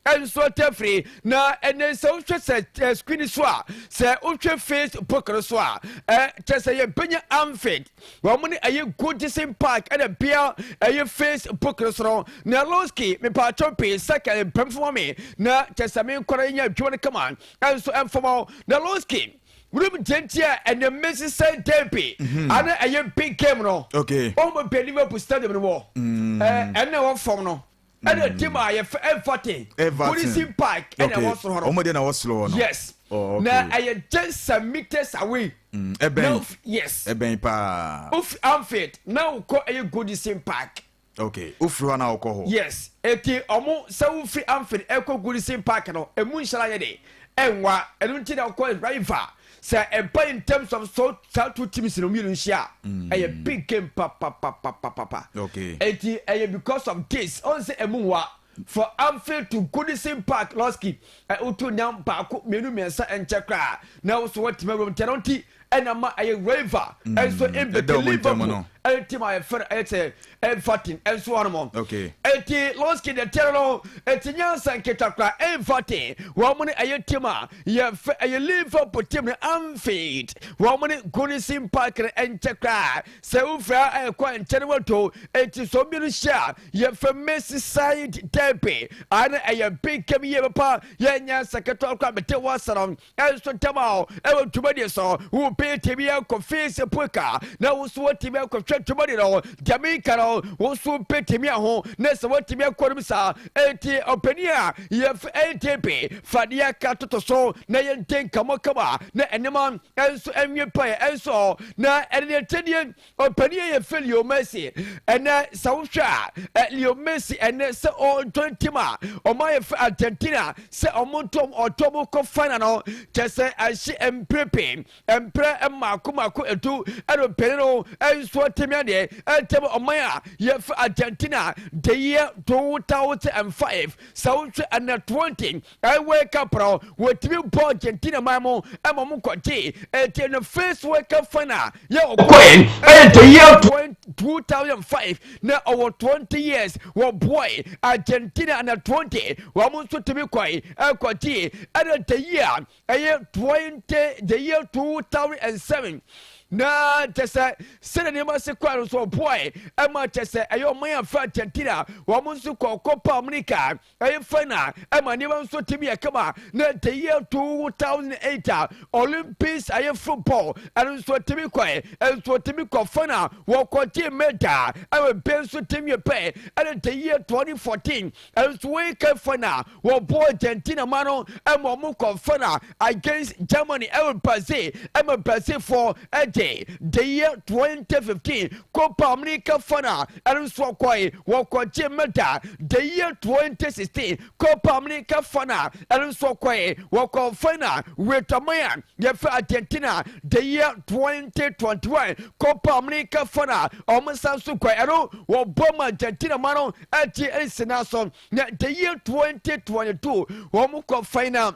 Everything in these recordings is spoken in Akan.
and so free na and then so screen so say ultra Facebook so just say benya amfit wo mo a good decent park and a beer a Facebook so na Lowski me pa chopi second pem for me na just me kwara nya dwon come on and so informal na Lowski room gentia and the Messi said Tempe and a big game no okay oh my Liverpool stadium no more and no form no and the team I have Everton Police Park and I was slow yes now I just some meters away yes if I'm fit now call a good decent park okay ufru na alcohol yes eti omo so free amfit echo good decent park no emu nshara yede enwa enu nti na call rival say in terms of so two teams in a million share a big game papa okay because of this on say emuwa for Anfield to Goodison Park Lowski utu nyam baako menu mensa enchekra now so what me tenonti and a river and so in the Liverpool team I have Everton and so on okay Lowski the terror nyansa nketakra Everton wo mo a team a Liverpool team Anfield wo mo Goodison Park enchekra se ufra kwa encherewo to so menu share ye Messi side derby and a big game ye papa ye nyansa ketakra bete wasaron and so tamao e tumadi so who pay tibia confess poka na wo so tibia ko tumadi no Jamaica no wo so pay tibia ho na so tibia ko sa eti openia ye ATP fadia katoto so na ye nten kama na enema enso enwe pa enso na ene tedie openia ye Leo Messi ene sawhwa Leo Messi ene se o 20 ma o ma ye Argentina se omontom otomo ko final no kese ahye emprepe empre makomako etu ero penino enso temia de etem omaya ye Argentina the year 2005 South and 20 I wake up pro with me Argentina mamo emom kwati eti the first wake up final ye okoen the year 2005 na over 20 years wo boy Argentina and 20 wo mo so temi kwai kwati and the year 2007 na tese sene ne ma se kwaro so boy e ma tese ayo man fa Argentina wo mo so Copa America e final e ma ne ma so timi e kama na the year 2008 Olympics ayo football and so timi kwai e so timi ko final wo ko ti meta e be so timi pe and the year 2014 and so we ka final wo boy Argentina mano e mo ko final against Germany e Brazil e ma Brazil for the year 2015 Copa America final and so kwai wo kwaje meta the year 2016 Copa America final and so kwai wo ko final with Amaya ye for Argentina the year 2021 Copa America final omusa so kwai ero wo bom Argentina mano ati esinaso the year 2022 wo mo ko final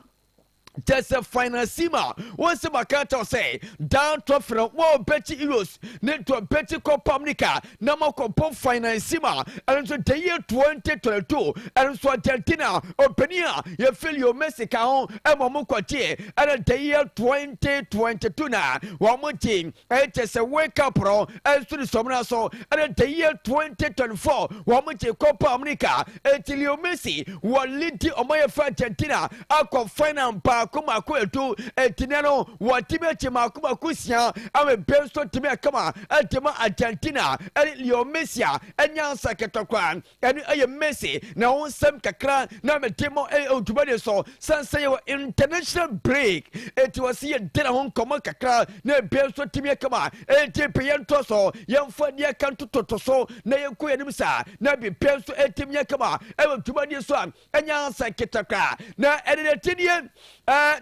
just a final sima. Once a Makata say, down to one Betty Euros, net to a Betty Copa America, Namako Pop final sima, and so the year 2022, and so Argentina, Openia, you feel your Mexico, and Momoquati, and the year 2022 now, one more thing, and just a wake up pro, and to the Somnaso, and the year 2024, one more Copa America, and Tilio Messi, one Linty on my Argentina, Alco final kuma kwetu etinano watime makuma kusia ame benso time kama etema Argentina Leo Messi enyansa ketokwan enu eye Messi na wonsem kakra na metemo otubade so sanse yo international break it was here dena hon koma kakra na benso time kama etipe yento so yemfa dia kanto toto so na yenko yenim sa na bi benso etimya kama otubade so enyansa ketokwa na enetidie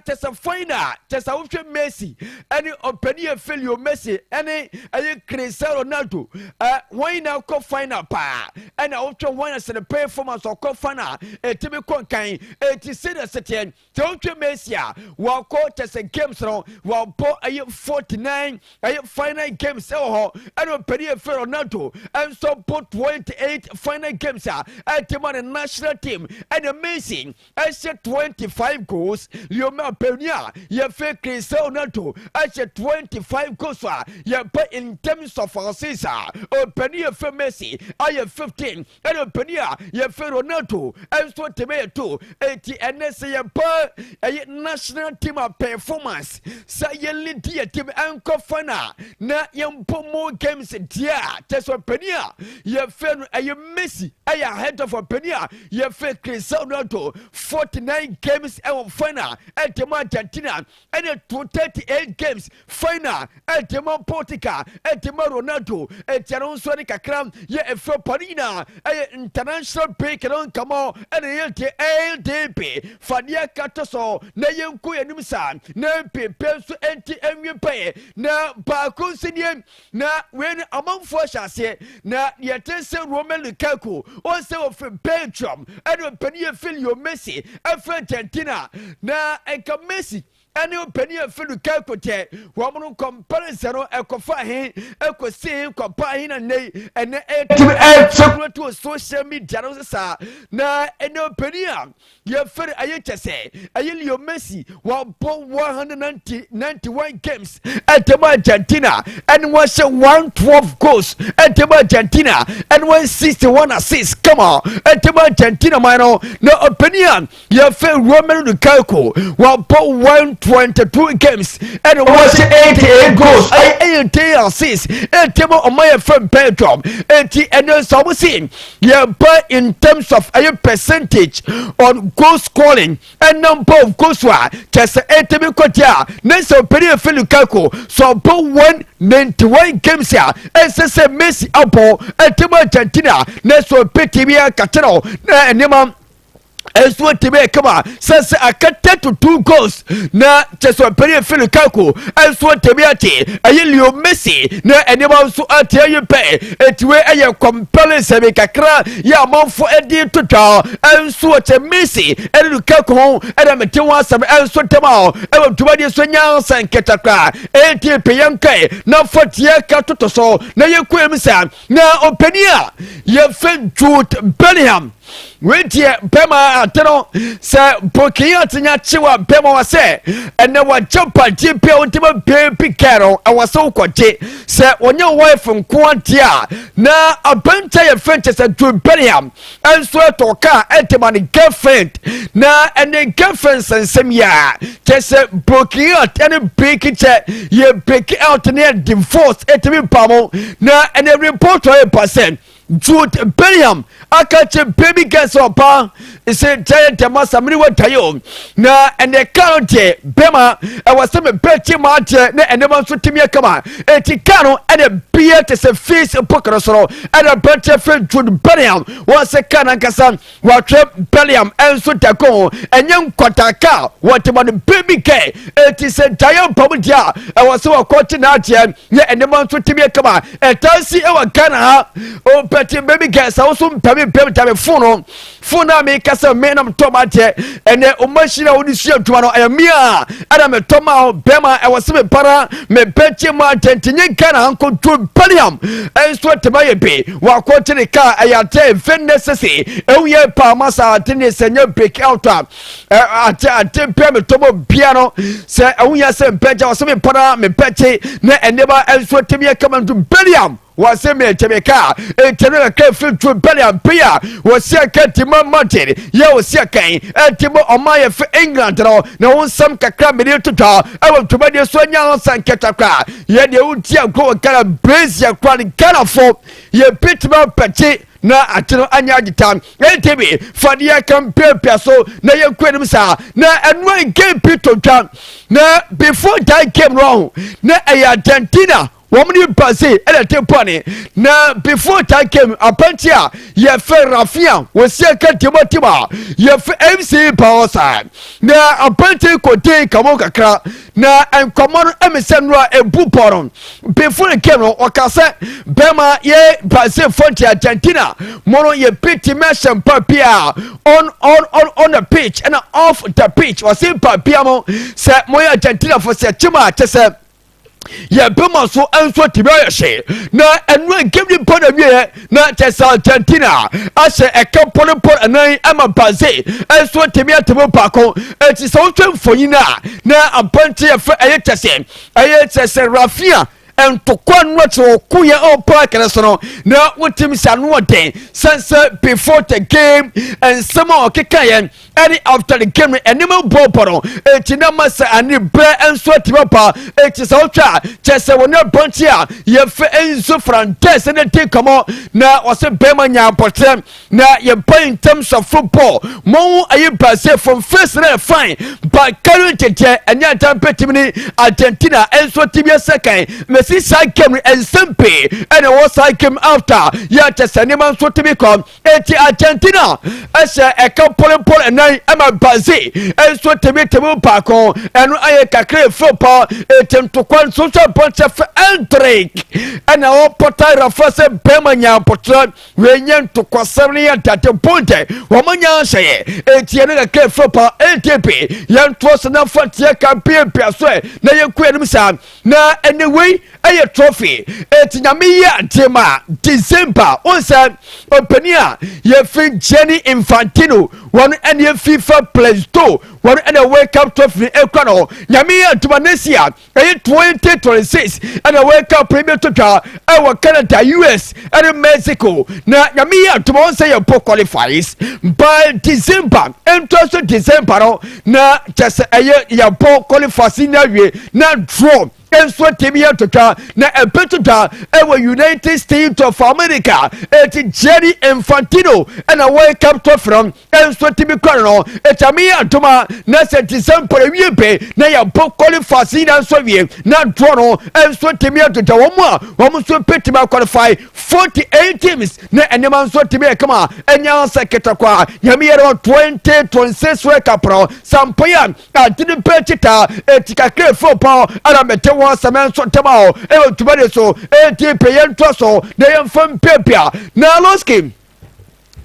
tesa final tesa wohwe Messi ene opani Felio Messi ene aye Cristiano Ronaldo when na ko final pa ene wohwe when se the performance of ko final etimi konkan eti se the setien te wohwe Messi a wa ko tesa games no wa po aye 49 aye final games ho ene opani Felio Ronaldo and so put 28 final games etimi the national team and amazing I said 25 goals Lionel Penia, you fake Cristiano Ronaldo. I said 25 goals. You put in terms of our season. Oh, Penia for Messi. I have 15. And Penia, you for Ronaldo. And so to me too. 80 and you put a national team of performance. So you lead the team and Kofana. Now you put more games in here. That's what Penia. You for Messi. I ahead of Penia. You fake Cristiano Ronaldo. 49 games and final. At the Argentina and 38 games final at the Portugal at the Ronaldo at Jaron Sonica Cram ye a Parina international break on come on and the LDP Fania Catoso na Yanku and Nimsan na Pepe anti MUP na Bakusian na when among forces na Yatesa Roman Lukaku also of Belgium and Penia Filio Messi of Argentina na enka Messi ene opani afelu kakote womo comparison ekofa he ekosi kompa he na nei ene to social media no sa na ene opani a ye fere ayechese ayelio Messi wa 191 games at Argentina and was 112 goals at Argentina and 161 assists come on at Argentina mano no opani a ye fere Romelu Lukaku wa 122 games and was 88 goals. 88 assists. And Timo Omaya from Belgium. And so we see, but in terms of a percentage on goal scoring and number of goals, just 80 Kotia, Nelson Pereira Lukaku, so about 191 games here. And says Messi Apo, and Timo Argentina, Nelson Petivia Catano, and Neman. As what to make come on, says I cut 2 goals. Na just one penny Philip Kaku, as what to be at it. I you Messi, na anyone so I tell you pay. It's where I am compelling to make a cry. Ya mom for a deal to tell, and so what a Messi, and Lukaku, and I'm a 2 1 some else for tomorrow. I want to buy this one young and get a cry. 80 Pianke, now 40 year cut so. Now you quit Sam. Now Openia, you friend Jude Bellingham. Wait here, Bema Ateno, Sir Pokia Chiwa Bema was say, and now what jump at GP ultimate baby Carol, I was so quite, Sir, when your wife from Quantia, now a bunch of French as a Jude Bellingham, and swear to a car at my girlfriend, now and the girlfriends and some year, just broken out and break it, you break out near divorce at me, Pamo, now and a report to a percent. Jude Bellingham, I catch a baby gas or pa. It's a giant massa miniwa tayo. Na and the county Bema, I was some betty marcher and the monster to me a come. A Ticano and a beer to a face of Pocrosoro and a better friend Jude Bellingham was a Kanakasan, what trip Bellingham and Sutako and young Kotaka, what about the baby K? It is a giant Pomutia. I was so a cotton out here, and the monster to me a come. And Tansi our Ghana, oh. Baby girls, I also baby phone make us a man of tomate and the Omashina audition to I am here. Adam a Toma Bema, I was a para, me betty Martin, Tinkana, Uncle Jude Bellingham, and sweat to buy a pay. While quoting the car, I attend very necessary. Oh, yeah, Palmasa, tennis and your big out. I attend Tomo piano, say, oh, yes, and Betty or some para, me betty, and never else what to me come to Bellingham. Was a me Jamaica, a general careful to Bellingham Pia, was a Timo Martin, Yo Siakai, and Timo Omaya for England, no one some cacram to talk. I want to buy your son young son catacra. Yet you would see a grow a kind of brace your chronic kind of folk. You pit more petty. Na atino anyagita NTV fadia compare peso na yekwedum sa na enwe game pito twa na before that came wrong na Argentina womni base ele tempone na before time came apantia ye fe rafia wo se ka timotima ye fe MC Powersa na apantia kote kamo kakra na enkomo emesenwa ebu poron before the came okase bema ye base fonti Argentina mono ye pity mission papia on the pitch and off the pitch was in papiamo se moya Argentina for se chima chese ye bema so enso tibia she na enwe game pona wie na chesa Argentina ase ekapole pon anan ama base enso tibia tebo pako eti so twemfoyina na apanti ye fa aye chese rafia and to quan what kuya or park and so now what Tim Sanwate since before the game and some more kikayan any after the game animal boporo etinamasa and bread and sweat papa it is ultra just when you're bunch here you feel so frantes and take come on now was a bemanya potem now you're playing in terms of football more are you pass from first and fine but currently and you're done Argentina and so tibia second si side came and simple and what side came after ya just anyone so to become Argentina as a couple and nine ama bazi and so to be table pako and I kakre football attempt to quan social bunch of entry and our potira first bemanya potron when to kwasani at the point womanya say etienne kakre football ATP young trust na fatia campaign piaswe na yekwenu sam na anyway a trophy etinyamiya tema December onsa openia ye fi Jenny Infantino one and ye FIFA Plus 2 one and a World Cup trophy ekwano nyamiya tumanesia 2026 and a World Cup Premier Tour our Canada US and Mexico na nyamiya tumonsa ye po qualifies by December entrance December no na just ya po qualifies na draw enso tibia toka na epetuta ewe United States of America eti Jerry Infantino and a World Cup to from enso tibi kwano etami atoma na se December wiepe na ya bo qualify na so wie na draw no enso tibia toka womo so petima qualify 48 teams na enema so tibia kama enya seketa kwa nyamiere 2026 World Cup pro sampoya atini petita etika kre football ala mete semen so temao e tubade so ATP yento so na yemfam pepia na loski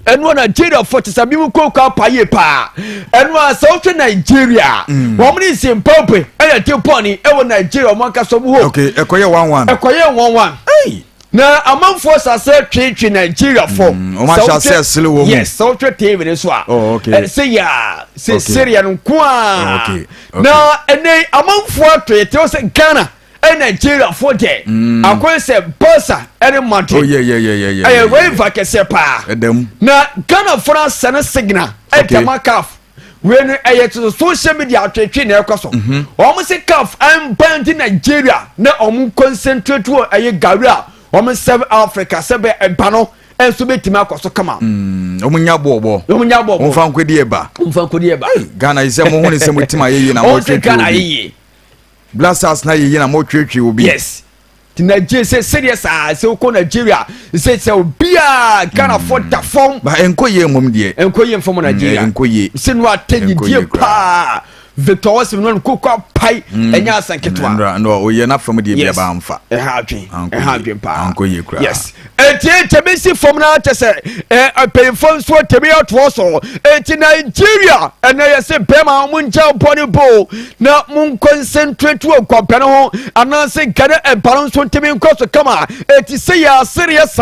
enwa Nigeria 47 mi ko kwa paye pa enwa South Nigeria wo mni Zimbabwe e tiponi e wo Nigeria mo aka so mu ho okay ekoye 1-1 hey na amanfo sase twetwe Nigeria for o ma sha se sele wo yes so twetwe ni so a oh okay say ya say Syria no kwa okay na ene amanfo twetwe o se Ghana and Nigeria for day akwess bossa any month oh yeah I wave vakese pa na Ghana France send signal e tamakaf when I to social media twetwe na ekoso o se caf am band Nigeria na o concentrate wo aye gawra o serve Africa sebe ebano enso betima akoso kama omunya bobo omfa nkwedi eba Ghana ise mo hone se mutima yeye na mo twetwe Blasters na yeye na mo twetwe obi yes ti Nigeria say serious say ko Nigeria say obia Ghana for da form ba enkoye mom de enkoye mfom Nigeria enkoye sinu atenyi die pa Victor was no kokwa pai enya asanketwa no oye na from de bia ba amfa e ha dwen pa enkoye kra yes etie temisi from na tese payphone so temi otwo so eti Nigeria ena yese bema munja boni bo na mun concentrate wo kwapene ho anase gane emparo so temi nkoso kama eti say ya serious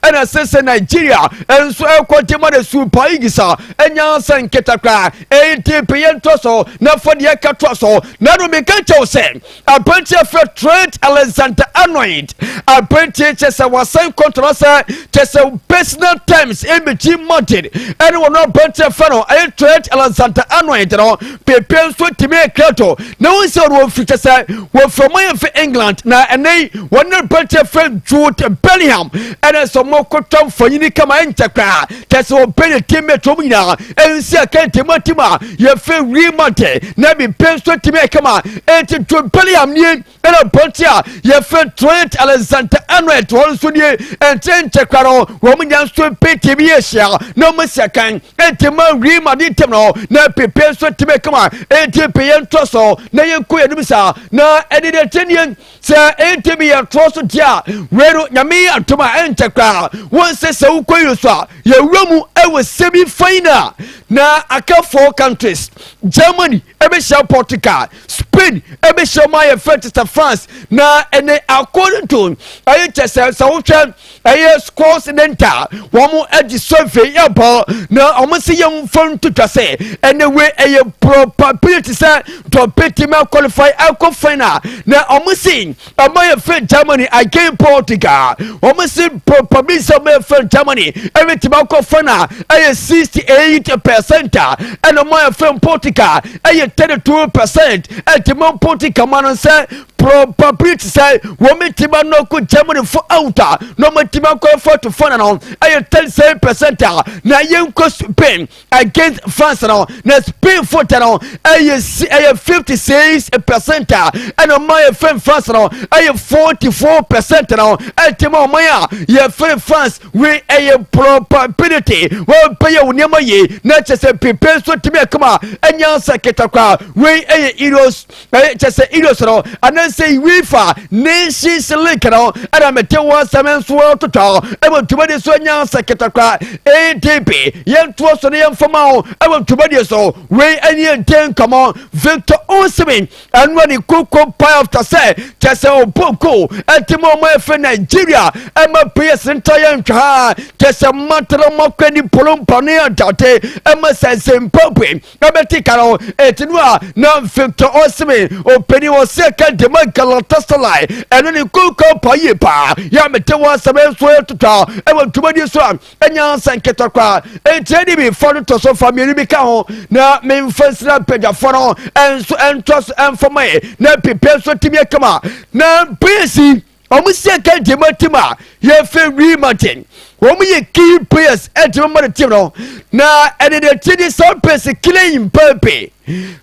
ena sese Nigeria enso ekwadema de super igisa enya sanketakra eti peyento so na fodi ekatwa so na no me kan chew se apprenti for Trent Alexander-Arnold apprenti chese wasan controversy chese personal terms MG mounted anyone no apprenti for no Trent Alexander-Arnold no pepe so timi ekrato na won se ro fi say wo from England na enei one apprenti for Jude Bellingham and so mo kotom fanyini kama enchakra chese wo pele teammate omina ensi akantemotima ye fe mate na bi penso time kama enti to pele amnie na pontia ye fe Trent Alexander-Arnold won so die enti nchekwaro wo munya so pete bi ehia no musiakan enti ma wi ma di tem no na pepe so time kama enti pe ye ntoso na ye ko ye numisa na edi de tenien se enti bi ye troso dia wero nyame atoma enchekwa won se ukoyo so ye wramu ewe semi final na aka 4 countries Germany ebe shall Portugal Spain ebe shall my first France na ene according to aye chese so wotwa aye scores denta womo edi survey yabo na omosi yem fon to twase ene we aye probability say to peti ma qualify alco final na omosi my first Germany against Portugal omosi probability say my first Germany every tobacco final aye 68% and my first Portugal aye 32% and Timon Portugal man say probability say woman tiba no ku Germany for outer no man tiba ko for to fun no aye 37% na yenko Spain against France no na Spain for no aye 56% and my friend France no aye 44% no and Timon maya ye friend France we aye probability we pay unyama ye na chese pepe so tibe kama enya seketa kwa we aye euros aye chese euros no and say UEFA Nations League no and mete 17 so total e tubade so nya seketa kwa ADP yen to so ne fama o e tubade so we any ten come on Victor Osimhen and when the cocoa pie after say chese oboko etimo mo efe Nigeria e ma PS entire ntwa chese matro mokani polompane atate e ma sense mpopwe e beti karo etinua na Victor Osimhen openi wo second de Galatasaray and then cocoa pie pa ya mete 17 so total e won tubadi so enya sanketa kwa e tedi bi for to so family bi ka ho na me first na page for no enso entos enfome na pepe so timi kama na pesi omusia ka dematima ye fe Martin womu ye key players etimama team no na ene de tidi so pesi killing pepe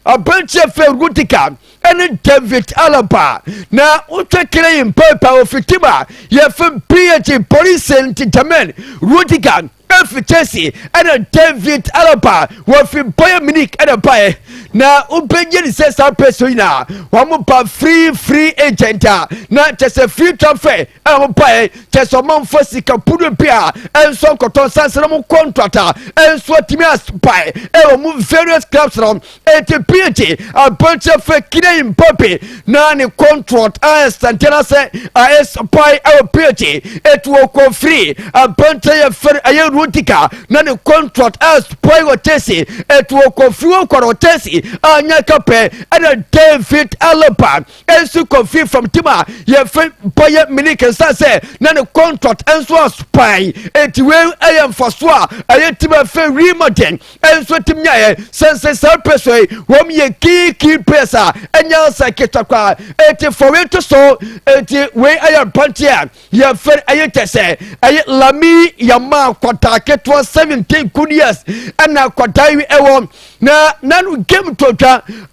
a bunch of Rudica and David Alaba na uta killing pepe ofitima ye fe PH police sentiment Rudica F Chelsea and David Alaba wofi Bayern Munich and a buy na ubenye se sa persona wamu pa free agent na just a free transfer and buy just a man for sika pudu pia and so koton sanse no contract and so timi as buy e move various clubs from PG a bunch of Kyei Mbappe na ni contract as Santana say as buy our PG it will go free a bunch of Rudica na ni contract as buy what Chelsea it will go free kwa Chelsea anya kape and David Alaba ensu confirm from Tima ye fe Bayern Munich say na ni contract ensu spy it we am for so aye Tima fe Remoden ensu timnya ye sense person wom ye key pressa enya saketa kwa it for it so it we aye pantia ye fe aye tese aye Lami Yama kwata ketwa 17 good years and na kwata wi ewo na nanu game to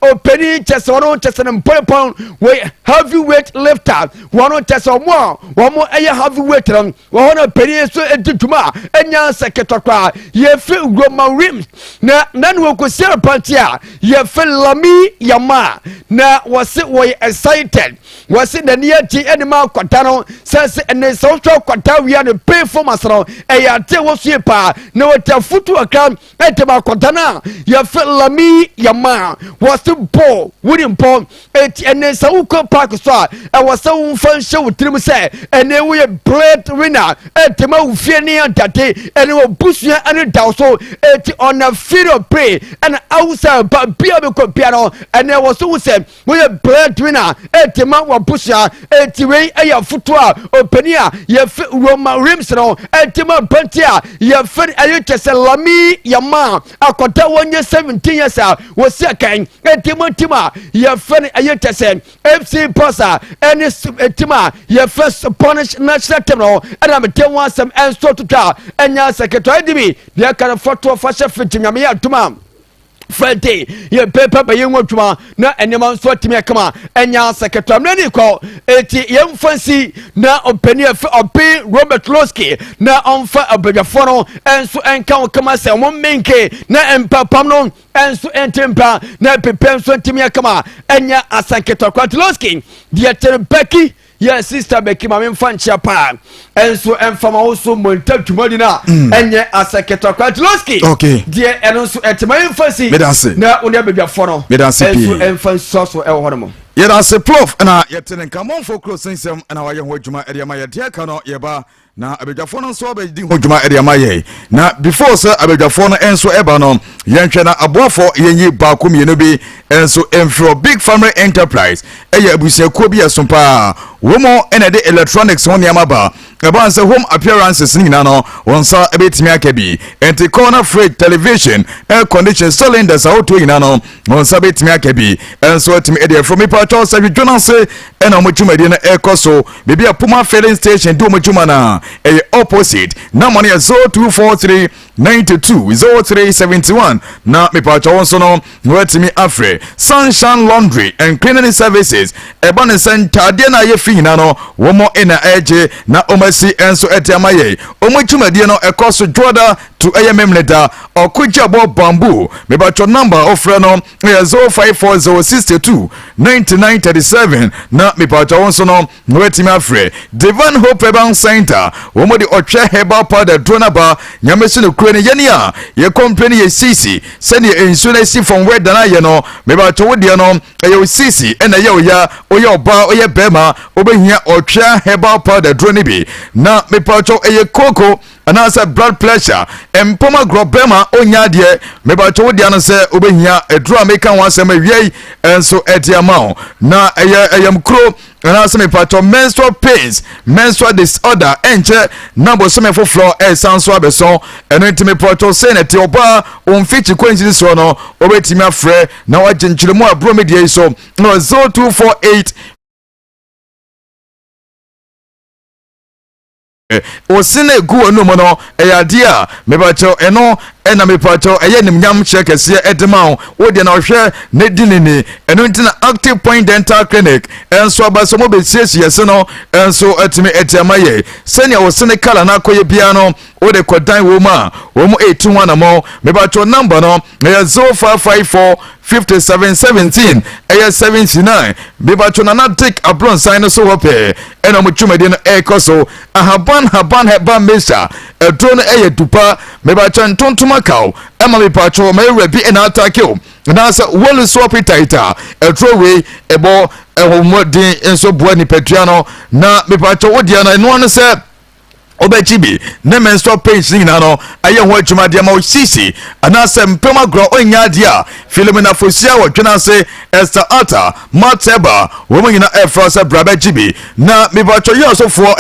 openi chese wono chese mpon we heavyweight lifter wono chese omo aye heavyweight ron wono peni so edutuma enya seketa kwa ye fe Roman Rims na nanu wokosia pantia ye fe Lami Yama na wase we excited wase na niati enema kwata no sense ene so kwata wi an pay for masro e ya te wosie pa na wata futu akam etema kwata na ye fe Lami Yama wase ball wouldn't pon ene sa uko park so e wase unfan show trim say ene we blade winner etema ufie ni antate ene wo busua ane daw so eti on a field of play and outside ba bia be ko bia no ene wo so say we blade winner etema wo busua eti we eya futua openia ye Roman Rims no etema pantia ye fe ayo tese Lami Yama akota wonye 17 years wo se kan etema tima ye fe ayo tese FC Bossa ene tima ye first Spanish national team no and am tell one some and so to enya secretary dibi dia kan photo fashion fit nyame ya tuma Friday, ye paper by young watchman, na anyone sort to me come on, and yan secretary, many call a young fancy, now on penny of P. Robert Losky, now on fire a bigger funnel, and so and come and say, one main K, na and papamnon, and so and temper, na prepare so to me come on, and ya a secretary Quatlosky, dear Becky. Yes, sister Becky, my infant chapa, and so and from also Montel to Modena, and yet as a Ketakatloski. Okay, dear, and also at my infancy, now only be a funnel, and infant sauce or El Hormone. Yet as a plof, and I yet come on for closing some, and our young Wajuma area, my dear cannot yeba. Na abejafo so abedi hojuma area maye na before sir abejafo enso eba no yenhwe na aboafo yenyi ba ko mienu bi enso enfro big family enterprise eya abusiakuo bi esompa womo ene de electronics won yamaba eba nse home appearances nyina no wonsa ebetimi akabi enti corner fridge television air condition cylinders auto nyina no wonsa betimi akabi enso etimi ede from me pacho say dwona se ena omojuma de na ekoso bibia Puma filling station do omojuma na opposite na money 0243 92 0371 na me pacha wonso no wetimi afre Sunshine Laundry and Cleaning Services ebane center de na ye fina no womo ena eje na omasi enso etiamaye omotwumadie no ekoso joda to ayememleda okujabo bamboo me pacha number ofre no 054062 9937 na me pacha wonso no wetimi afre Divine Hope Urban Center womo de otwe herbal powder dronaba nyamesi no kure ne yeni a ye company ye sisi send ye insurance from where dana ye no me ba to wode no ye sisi ena ye oya oya oba oya bema obehia otwe herbal powder dronibi na me pa to ye koko anasa blood pressure empoma grobema onya de me ba to wode no se obehia edro ameka wansem awie enso etiamao na eyam kro anasa me pa to menstrual pains menstrual disorder enche number some for floor sanso abeso eno ntime poto say na ti oba onfiti kwenzi so no obetimi afre na wajenchiremu abro media so no 0248 osine guo no mo no eyadia mebacho eno ena mepacho eye nimnyam chekese edema wo de na ohwe ne dinini eno ntina Active Point Dental Clinic enso abaso mo besiesie yese no enso atimi etiamaye senia osine kala na akoye bia no wo de kodan wo ma wo mo 81 na mo mebacho number no 0554 5717 79 bebacho na take ablon sign so hope ena mo twumade no ekoso haban heba mesha edro no dupa mebacho ntontoma kaw ema mepacho me rebi ena attack you na sa wolu so appetite edro we ebo ehomodin enso boa ni petuano na mepacho wodia na eno no se obechibi ne menstrual pains nyina no aye ho adwuma de ma osisi anase mpema gro onya de a Philomena Fosia wo dwena se Esther Ata Mateba wo mo nyina efrose brabechibi na mebacho yosofo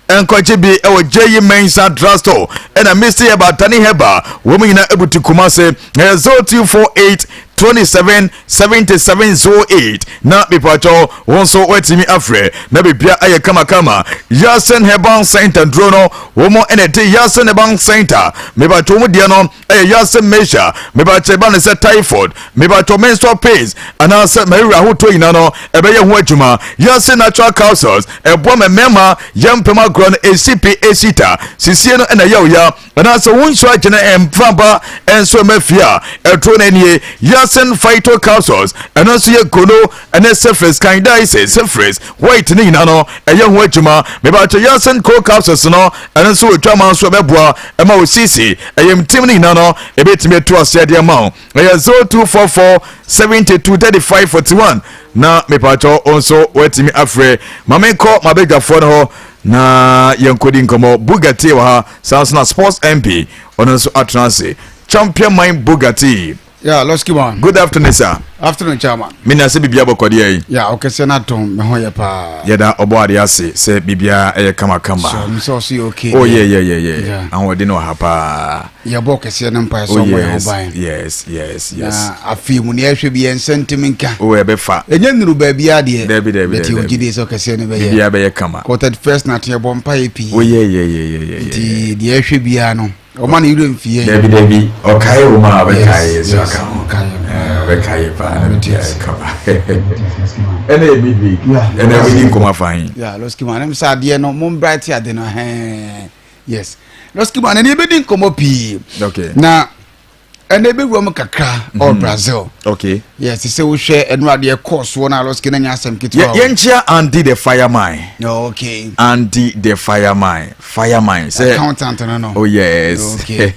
enko chibi e jeyi mensa drasto ena Mr. Ebatani Heba wo mo nyina ebutikuma se 0248 277708 na bipacho wonso wetimi afre na bibia aye kama Yasen Herbal Center drono womo enete Yasen Herbal Center mebacho mu de no aye Yasen Measure mebacho ba ne se typhoid mebacho menstrual pains anasa meri ahoto ina no ebeye ho adwuma Yasen Natural Capsules ebo memema yampema gron ACP esita sisie no ena ya anasa wonso agene empamba enso mafia etro na nie Yasen Phyto Capsules and also ye kono and surface kind surface white ni no eye ho adwuma me ba to Yasen Co Capsules no and also adwuma so beboa e ma osisi eyem tim ni no e betime to ase de ma 0244 723541 na me pa to also wetimi afre mamenko mabegafo no na yenkodi nkomo Bugatti wa Sansana Sports MP onso atranse champion mind Bugatti. Yeah, let's keep on. Good afternoon, sir. Afternoon, chairman. Mina se bibia bokodi yi. Yeah, okay, senator me ho ye pa. Ye da oboade ase se bibia kama. So see okay. Oh yeah. Anwode no ha pa. Ya boke se na mpa so mo ye oban. Yes. Na afi mu ne ehwe bi en sentimenka. O e be fa. Enye nuru ba bia de. Debi. Beti ogide so kese ne be ye. Bibia be kama. Quoted first na te bompa ye pi. Oh yeah. Di ehwe bia no. O ma na yure mfie. Debi. Okay, o ma be kai so aka. Yeah, Loski man, I'm sad, no, Moon Bright, I don't know. Yes, Loski man, and everything come up here. Okay. Now, and they be Roma Kakra or Brazil. Okay. Yes, it's a share and what their course one. I was getting us some kids. Yencha Andy the fireman. Okay. Andy the fireman. Say Accountant, no. Oh yes. Okay.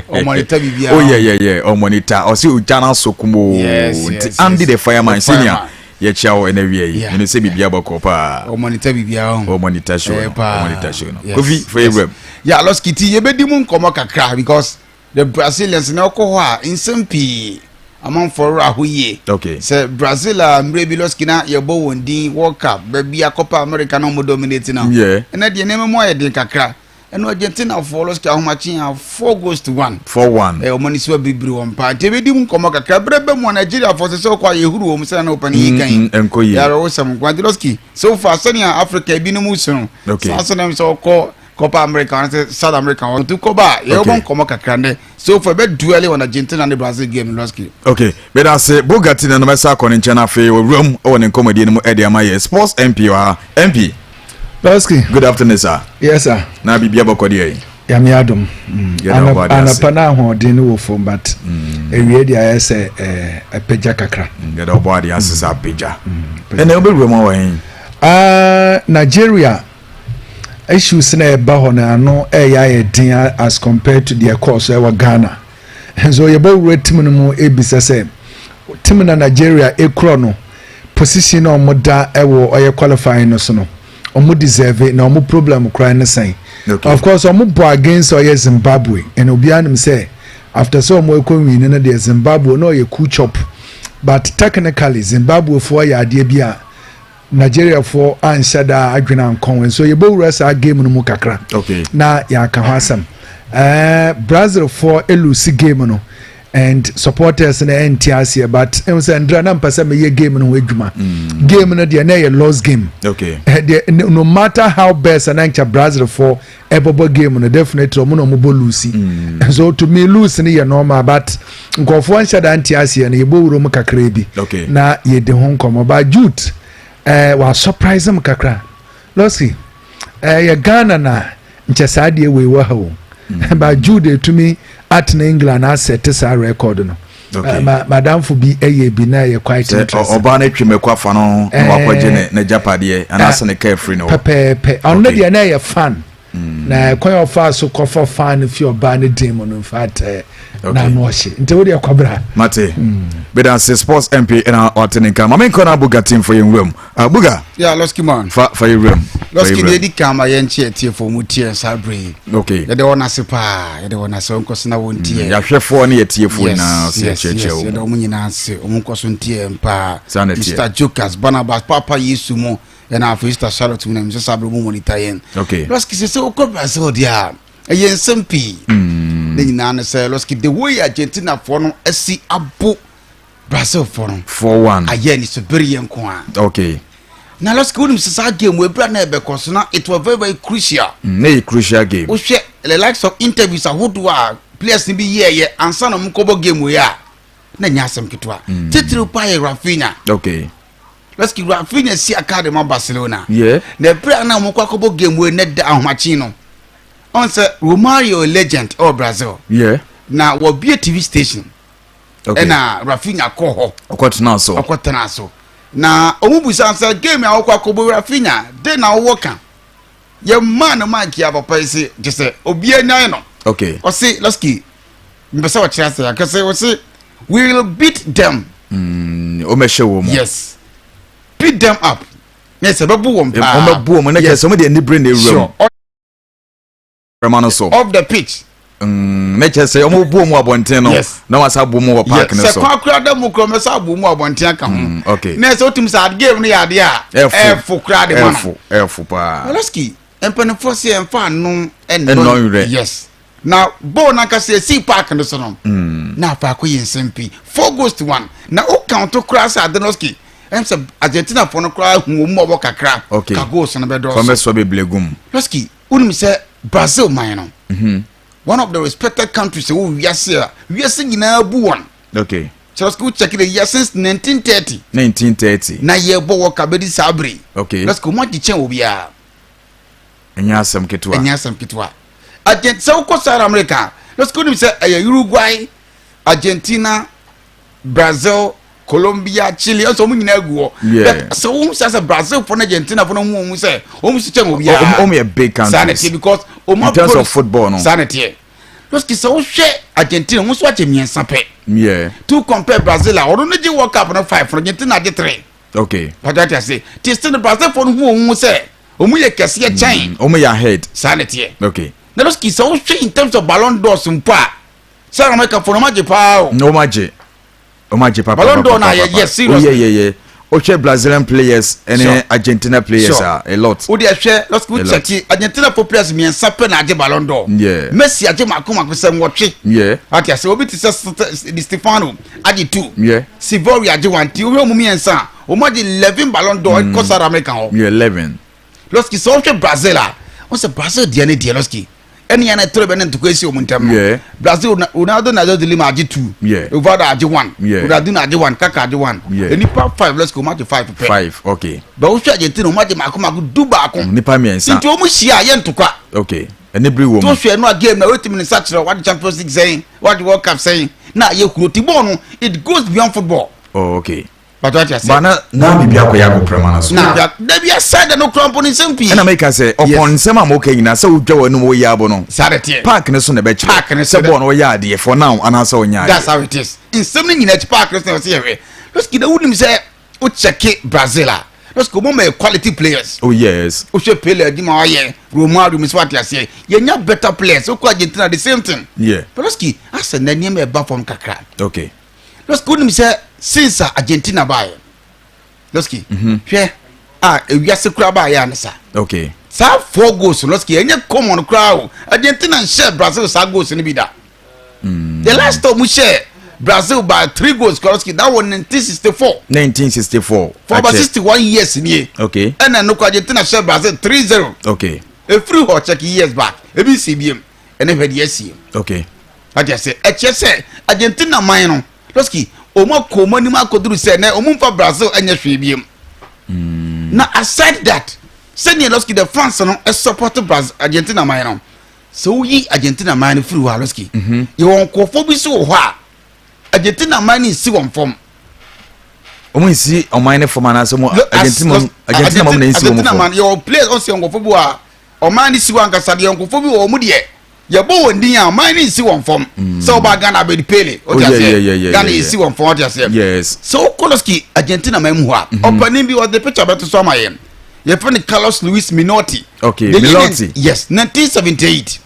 Oh monitor. Oh yeah. Oh monitor. Oh see Ujana Sokumo. Yes. Andy the fireman senior. Yecha and every year. You say Bibia Bakopa. Oh monitor bibia. Oh monitor show. Monitor show. Kofi for you. Yeah, Lost Kitty, you be dimun come kakra because the Brazilians now ko in some p among for ahuye. Okay. Say Brazil maybe Loskina your bow and Dean World Cup, baby a Copa America no more dominating now. Yeah. And at the name more than kakra. And Argentina follows Kaumachin 4-1. 4-1. A money so be brew on party. We didn't come back a cabrebe one Nigeria for the so quiet who was an open he and Koye. There are some Guadiloski. So far, Senior Africa, Binomuson. Okay. So them so called Copa America, South America, to Coba, you won't come back a crande. So for bed duelling on Argentina and the Brazil game in Loski. Okay, but I say Bugatti and Massa in China for room or in comedy in Eddie Sports MP or MP. Loski. Good afternoon, sir. Yes, sir. Now be able to Yamiadum. And a pana dinu phone, but a radio I say a peja kakra. Get our body as a peja. And they'll be removing. Nigeria issues in a bahona no a dinner as compared to their course over Ghana. And so you both read Timon Abisa say Timon Nigeria a chrono position on Moda Ewo or qualifying no sono. Omu deserve na omu problem crying the same. Of course, omu bo against or Zimbabwe and obianim say after so omu win in the Zimbabwe no ye cool chop, but technically Zimbabwe for ya idea Nigeria for anshada adwena nkon so ye bo rasa game no mu kakra. Okay. Na ya ka hasam. Brazil for elusi game no. And supporters in the NTS but it was Andra Nampasa me game no edwuma. Game no de na ye lost game. Okay. No matter how best an ancha Brazil for ebobo game no definitely omo no lose. So to me lose ni ye normal but nkofo ansha da NTS na ye bo wuro mu kakra bi. Okay. Na ye de hon komo ba Jude wa surprise am kakra. Losi ye Ghana na nche saade we wa ha wo. Ba Jude to me at in England I set this record no. Okay. Madam for be a be na ye quite interesting. Obana twemekwa fa no wakwaje ne japade anase ne carefree no. Pepe. Already na ye fan. Na kwan of us so for fan if you ban the demon in fact na no she. Nte wo de kwabra. Mate. But say sports MP in our Otenika. Mama Kona Buga team for your room. Buga. Yeah, Loski man. For your room. Loski dedi kama yenche tie for mutie sabre. Okay. Ya de wona sepa, ya de wona so nkoso na wontie. Ya hwefo na ye tie for na se cheche o. Ya de omu nyina se, omu nkoso ntie mpa. Mr. Jokers Barnabas Papa Yesu mo. Ya na afista Charlotte mu na mse sabre mu monitor yen. Okay. Loski se okọ Brazil dia. Yen sempi. Ne nyina na se Loski the way Argentina for no asi abo Brazil for no 4-1. Aye ni so beri yen ko a. Okay. Now let's go to Mrs. game we brought na because now it was very crucial. Na crucial game. We share the likes of interviews who do players ni be here and son of Mukobo game we are. Na nyasem kitwa. Titru pa Rafinha. Okay. Let's keep Rafinha see academy Barcelona. Yeah. The player na Mukobo game we net da ahmachino. On say Romario legend of Brazil. Yeah. Now we be a TV station. Okay. Na Rafinha ko ho. Okotena so. Na omubusa ansa game a okwakobo Rafinha de na woka ye man Mike ya papa isi just say obi anyan no. Okay. O say Loski mbesa wa chance ya kase o say we will beat them. O meshe wo mo. Yes. Beat them up. Yes, babu wo mpa. O mabu mo na kase mo de ni brain room. Romano so. Off the pitch. Make say omo bu mu abonten no na wasa bu mu park ne so. Se kwakura da mu kro mesa bu mu abonten aka ho. Okay. Na se otim sa game no ya de a efu kra de man. Efu pa. Loski empanifo se emfa no eno. Yes. Now bo na ka se si park no so no. Na fa ko yensempi 4-1. Na o count to cross Adenoski. Em se Argentina for no kra hu mu obo kakra. Ka goals na be do. From so be blegum. Loski unim se Brazil man no. One of the respected countries who we are nyina bu one. Okay. so school check the year since 1930 1930 na ye bo wo kabedi sabre okay let's go mo gichen obia enya asem ketwa agent so ko South America let's go nim say Uruguay Argentina Brazil Colombia Chile also mu nyina guo so we say Brazil for Argentina for no mu say o mu chen obia o me a big country because in terms of football no sanity let's go so share Argentina mu so ache miensa pe to compare Brazil or no je World Cup no 5 for Argentina je 3 okay but that I say still the Brazil for who say o mu ye kese ye chain o mu ya head sanity okay na let's go so share in terms of Ballon d'Or sumpa South America for no maje pa no maje o maje pa Ballon d'Or na yes serious yeah okay Brazilian players and Argentina players are a lot o dey share let's go check Argentina for players me sape na age Ballon d'Or Messi age makoma ko sem wotwe ati ase obi ti Di Stefano age 2 Sivori age 1 ti o mu miensa o maje 11 Ballon d'Or ko South America ho 11 loski so hwe Brazil o se Brazil dia ne dia loski eni yana trebe ne ntoko esi o muntam Brazil Ronaldo na do lima age 2 Uvada age 1 Ronaldo na age 1 Kaka age 1 eni pa 5 let's go match 5 okay ba o hwe Argentina o match makoma ko duba akon nipa miensa nti o mu hia ye ntokwa okay eni bri wo to hwe no game na wetimi ne sachre what Champions League saying what World Cup saying na ye kuro ti ball no it goes beyond football okay but what you say bana na bibia ko ya go prema so na da bia side no krampo ni sempi na make say upon sem am okay na say udwa wanu wo ya bo no sadete park ne so na be kire say ball no ya de for now ana say onya that's how it is in sem ni nyina park ne say here let's get the would say o check Brazil let's go more quality players oh yes o she player di ma ye Romario mi swat ya say ye nya better players o ko Argentina the same thing but let's get as na name e ba from kakra okay let's go nim say since Argentina buy let's get hwe ewiase kura ba ya ne sa okay sa 4 goals let's get enye common crowd Argentina share Brazil sa goals ni bi da the last time we share Brazil by 3 goals Koloski that was 1964 for about 61 years in okay and then Argentina share Brazil 3-0 okay a free hot check years back a BCBM and then yes okay I just say Argentina mine Koloski omo komo ni ma koduru say na omo fa Brazil anya hwebiem na aside that senior Koloski the France no support Brazil Argentina mine so yi Argentina mine free wa Koloski you won kofo bi so ho a Argentina mine si won form omo isi o mine form na so mo Argentina mo na isi won form your players on se ngofo bi a o mine si wan kasa de ngofo bi o mu de ye bo wondin a mine si won form so ba Ghana be pele o just say Ghana isi won form o just say yes so Koloski Argentina mine ho a opening bi was the picture better so my your friend Carlos Luis Minotti okay Minotti yes 1978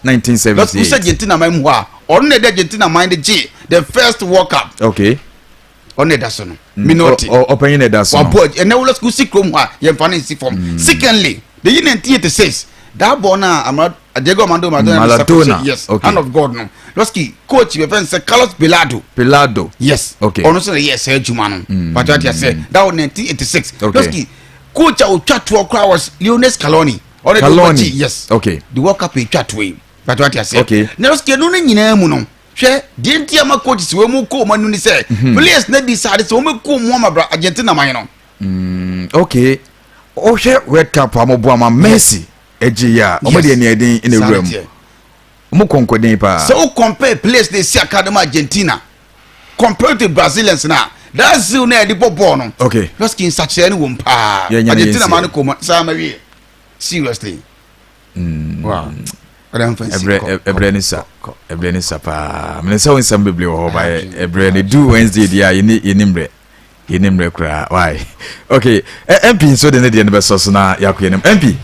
that's Argentina mine ho a on the Argentina mine G the first World Cup okay on the so no Minotti opening the so and now let's go see chrome ha ye fan see form secondly the year 1986 that ball na Diego Armando Maradona yes hand of God no Loski coach we friend say Carlos Pelado yes okay ono say yes ejuma no but what you say that was 1986 Loski coach o twa to was Lionel Scaloni yes okay the World Cup twa to but what you say okay na Loski no nyina mu no hwe die ntia ma coaches we mu ko manu ni say players na decide so mu ko mu ma Argentina man no okay o hwe World Cup amobo ama Messi ejiya o mo de ni edin in a room mo konkodin pa so compare players they see academy Argentina compare to Brazilians now that's still na the ball no okay let's skin such any one pa Argentina man ko sa ma wi seriously wow Ebrenisa pa me say won some beble ho ba ebreni do Wednesday dia yenimre kra why okay MP so de ne de ne be so na yakoyenim MP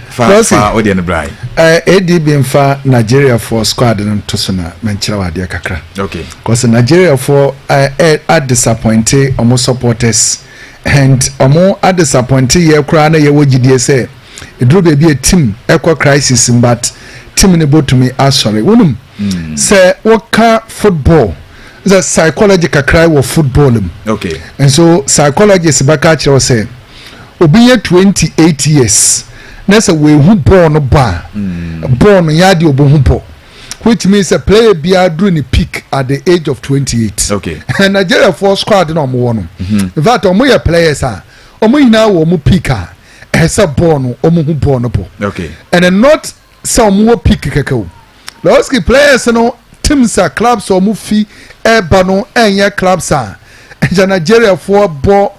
fa odi ne brai ADB mfa Nigeria for squad no to so na menchira wade kakra okay because Nigeria for are disappointed almost supporters and omo are disappointed ye kra na ye wogidie say eduro be a team equal crisis but team ne botumi asori wonum say waka football the psychological cry of football okay and so psychologists back at you say obi 28 years na say we hu ball no ba ball no ya de obo hu po which means a player be during the peak at the age of 28. Okay. And Nigeria for squad no more no. In fact, omo players are omo ina wo mu peak a esa born omo hu born po. Okay. And then not some more peak keke. Lowski players no teams are clubs omo fi eba no enya clubs are. And Nigeria for bo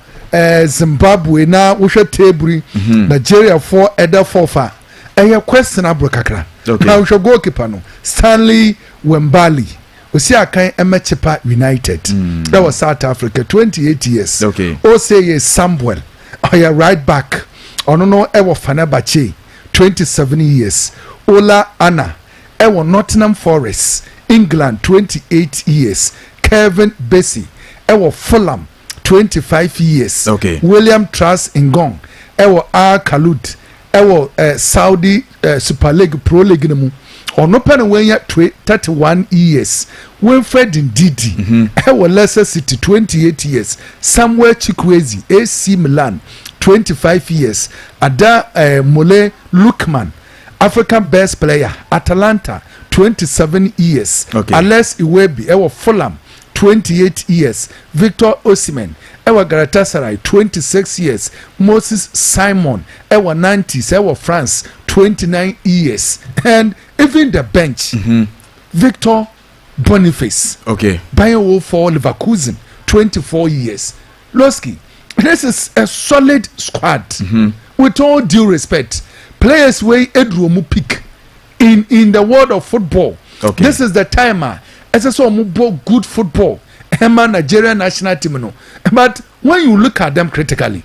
Zimbabwe na wo hwe table Nigeria for eda forfa. Enya questionable kakra. Okay. Now we shall goalkeeper no Stanley Wembali. We see Akan Emechipa United. That was South Africa, 28 years. Okay. O say is Samuel. Oh yeah, right back. Ono no ewo Fenerbahce, 27 years. Ola Anna, ewo Nottingham Forest, England, 28 years. Kevin Bessie, ewo Fulham, 25 years. Okay. William Truss Ngong, ewo Al Khalid, ewo Saudi Super League Pro League nemu. Ono pen when ya 31 years. Winfred Ndidi, ewo Leicester City, 28 years. Samuel Chukwueze, AC Milan, 25 years. Ada Mole Lukman, African best player, Atalanta, 27 years. Okay. Alex Iwebi, ewo Fulham, 28 years. Victor Osimhen, ewa Galatasaray, 26 years. Moses Simon, ewa Nantes, ewa France, 29 years. And even the bench, Victor Boniface, okay, Bayern for Leverkusen, 24 years. Lowski, this is a solid squad. With all due respect, players way Edromu pick in the world of football. Okay. This is the timer. As I saw good football. Emma Nigeria national team no. But when you look at them critically,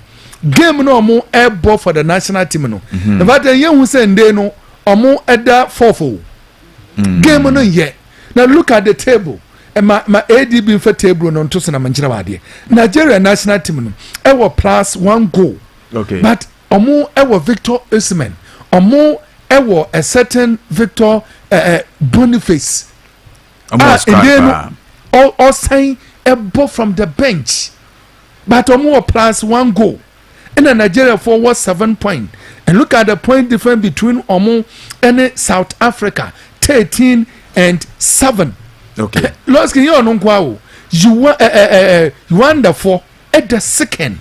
game no more air ball for the national team no. But the young who say no omo eda fofo. Game no yet. Now look at the table. And my ADB for table no to na manchina wade. Nigeria national team no ewo plus 1 goal. Okay. But omo ewo Victor Osimhen. Omo ewo a certain Victor Boniface. And then all saying a ball from the bench. But omo plus 1 goal. And then Nigeria for was 7 points. And look at the point difference between Omo and South Africa, 13 and 7. Okay. Lost you on Kwao. You wonderful at the second.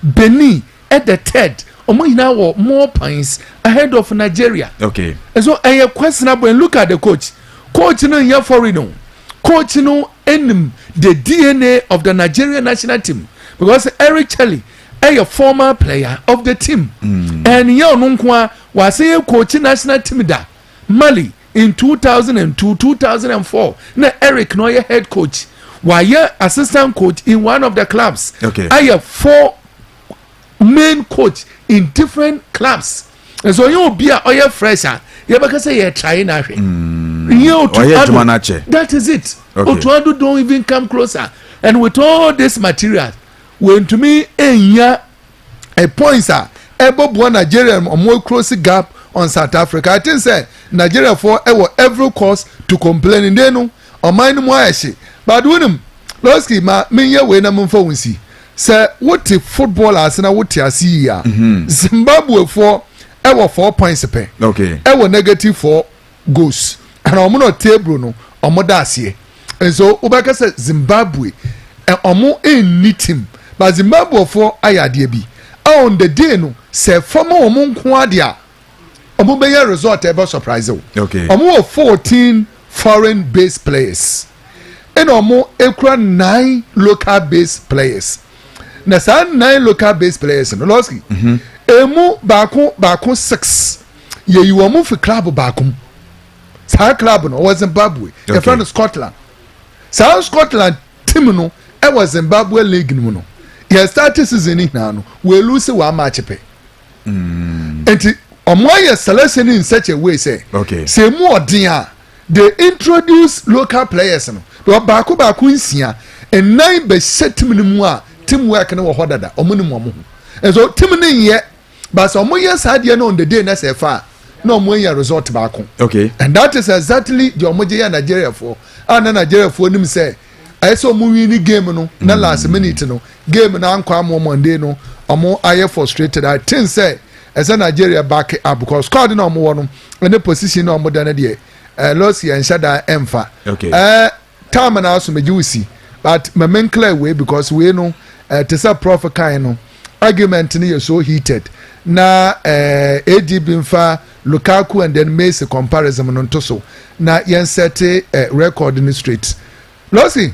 Benin at the third. Omo now more points ahead of Nigeria. Okay. And so I have questionable and look at the coach. Coach no here for no. Coach no enim the DNA of the Nigerian national team. Because Eric Chelle a former player of the team. And here on was a coach national team da Mali in 2002 2004 na Eric no head coach why assistant coach in one of the clubs. Okay. I have 4 main coach in different clubs. And so you be a fresher you because say trying na that is it. Okay. Otuado don't even come closer. And with all this material when to me a points are able one Nigeria or more close gap on South Africa. I think say Nigeria for every cause to complain in there no or mind more she but when him losky ma me ya we na mfo wonsi say what if footballers na what ya see ya Zimbabwe for 4 points per okay negative 4 goals and omo no table no omo da ase and so ubaka say Zimbabwe omo any team but Zimbabwe for ayade bi on the day no say former omo nko ade a omo be your result e be surprise o okay omo 14 foreign based players and omo ekura 9 local based players na sa 9 local based players no loski emu baako 6 ye you omo fi club baako sa club no was Zimbabwe the friend of Scotland South Scotland team no e was Zimbabwe league no yeah started season na no we lose 1 match pe enti omoye selection in such a way say okay say more dia they introduce local players no do baako nsia and 9 be set mu a team work no ho dada omunim omo and so team ne ye but omoye sadie no on the day na say fa no omoye result baako okay and that is exactly the omoje Nigeria for and Nigeria for nim say I saw movie game no na last minute no game na anko am Monday no omo aye frustrated I think say as a Nigeria back up because squad no omo no any position no omo dana de losi and shada emfa okay time na so mejusi but my main clear way because we know to say prof kind no argument ni is so heated na ADB mfa Lukaku and then Messi comparison no to so na yen set record in the street losi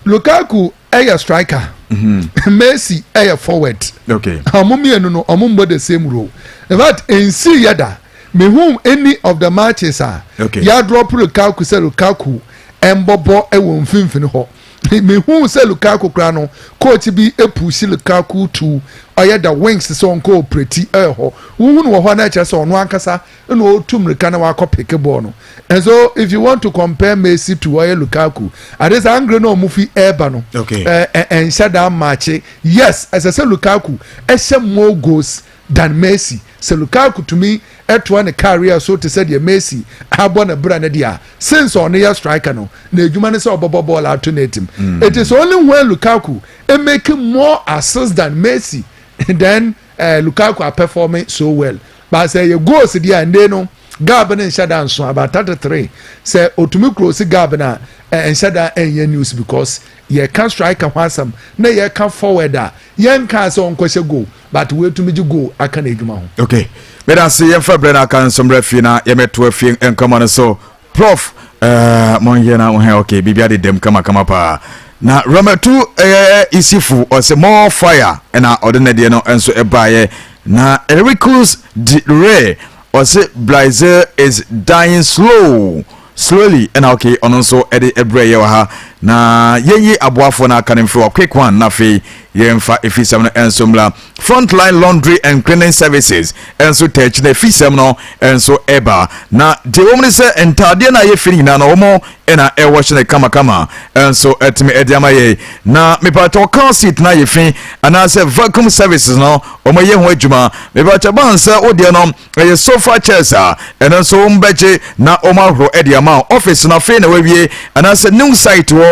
Lukaku a striker Messi a forward okay amumi no omumbo the same role but in see yada me whom any of the matches are okay ya drop Lukaku say Lukaku embobo e won finfin ho me whom say Lukaku kra no coach bi e push Lukaku to oya the wings so onko pretty ho who no ho na che so no ankasa no otum reka na wa pick ball no and so if you want to compare Messi to oya Lukaku at this angle no mufi eba no okay and shada match yes as I say Lukaku e more goals than Messi. So Lukaku to me at one career so to say the Messi have won a brand dia since on the striker no na edwuma say obobo ball alternate him. It is only when Lukaku making more assists than Messi then Lukaku are performing so well. But say you go see dia and they no Gabana and Shada and so about 33 say otumi close Gabana and Shada and news because ye can strike a handsome na ye can forwarder yen can so on question go but wait to me you go I can edwuma ho okay but I see for brother can some refina ye meto afie en come so prof mon yena okay bibia de dem kama pa na Ramatu isifu or say more fire and ordinary no enso ebaye na Ericus de Ray or say Blazer is dying slowly and okay on also Eddie Ebre ha na yenyi aboafo na kanem for quick one na fe yemfa efisem no ensomla frontline laundry and cleaning services enso touch na efisem no enso eba na de womni se entade na ye fini na no mo ena e wash na kama enso etime ediama ye na mepato car seat na ye fin ana se vacuum services no omo ye ho adwuma mepato bansa ode no ye sofa chairs enso mbeje na omahro ediama office na fe na wawie ana se new site we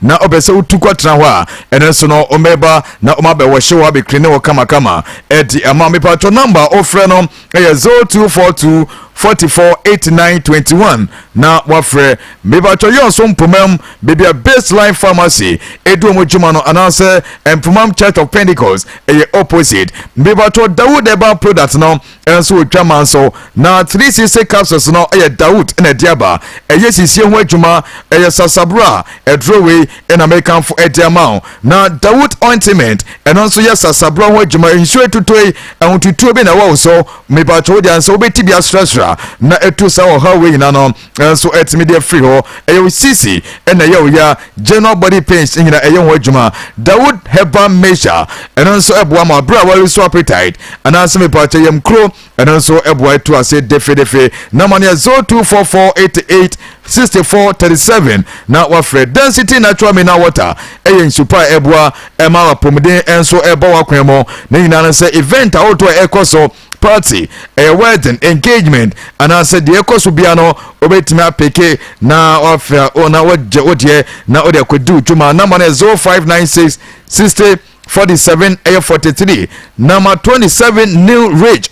na obese utukwatra ho a enso no omeba na omabe wo hyewa be clean wo kama edi ama me patro number ofre no 0242 448921 na wafre mebacho yonso mpomam bebia baseline pharmacy edu mojuma no anase mpomam church of Pentecost eye opposite mebacho Dawood eba product no enso otwaman so na 360 capsules no eye Dawood na diaba eye sisie ho adwuma eye sasabra edrowe in American for ediamount na Dawood ointment enso ye sasabra ho adwuma insure tutoi entutuo be na wo so mebacho dia so betibia stress na etu sa wo ha we na no so etimi de free ho eyo sisi na ye ya general body pains nyina eyo ho adwuma Dawood herbal measure enso eboa ma bra wa so appetite ananse me pa yem kro enso eboa etu ase defe na mane 0244886437 na wa Fred density natural mineral water eyen super eboa ema wa pomden enso ebo wa kwemo na nyina na se event auto ekoso party a wedding engagement and I said the ekoso bia no obetimi apeke na offer ona wodje na ode akodu tuma na man 0596 60 47 43 number 27 new rich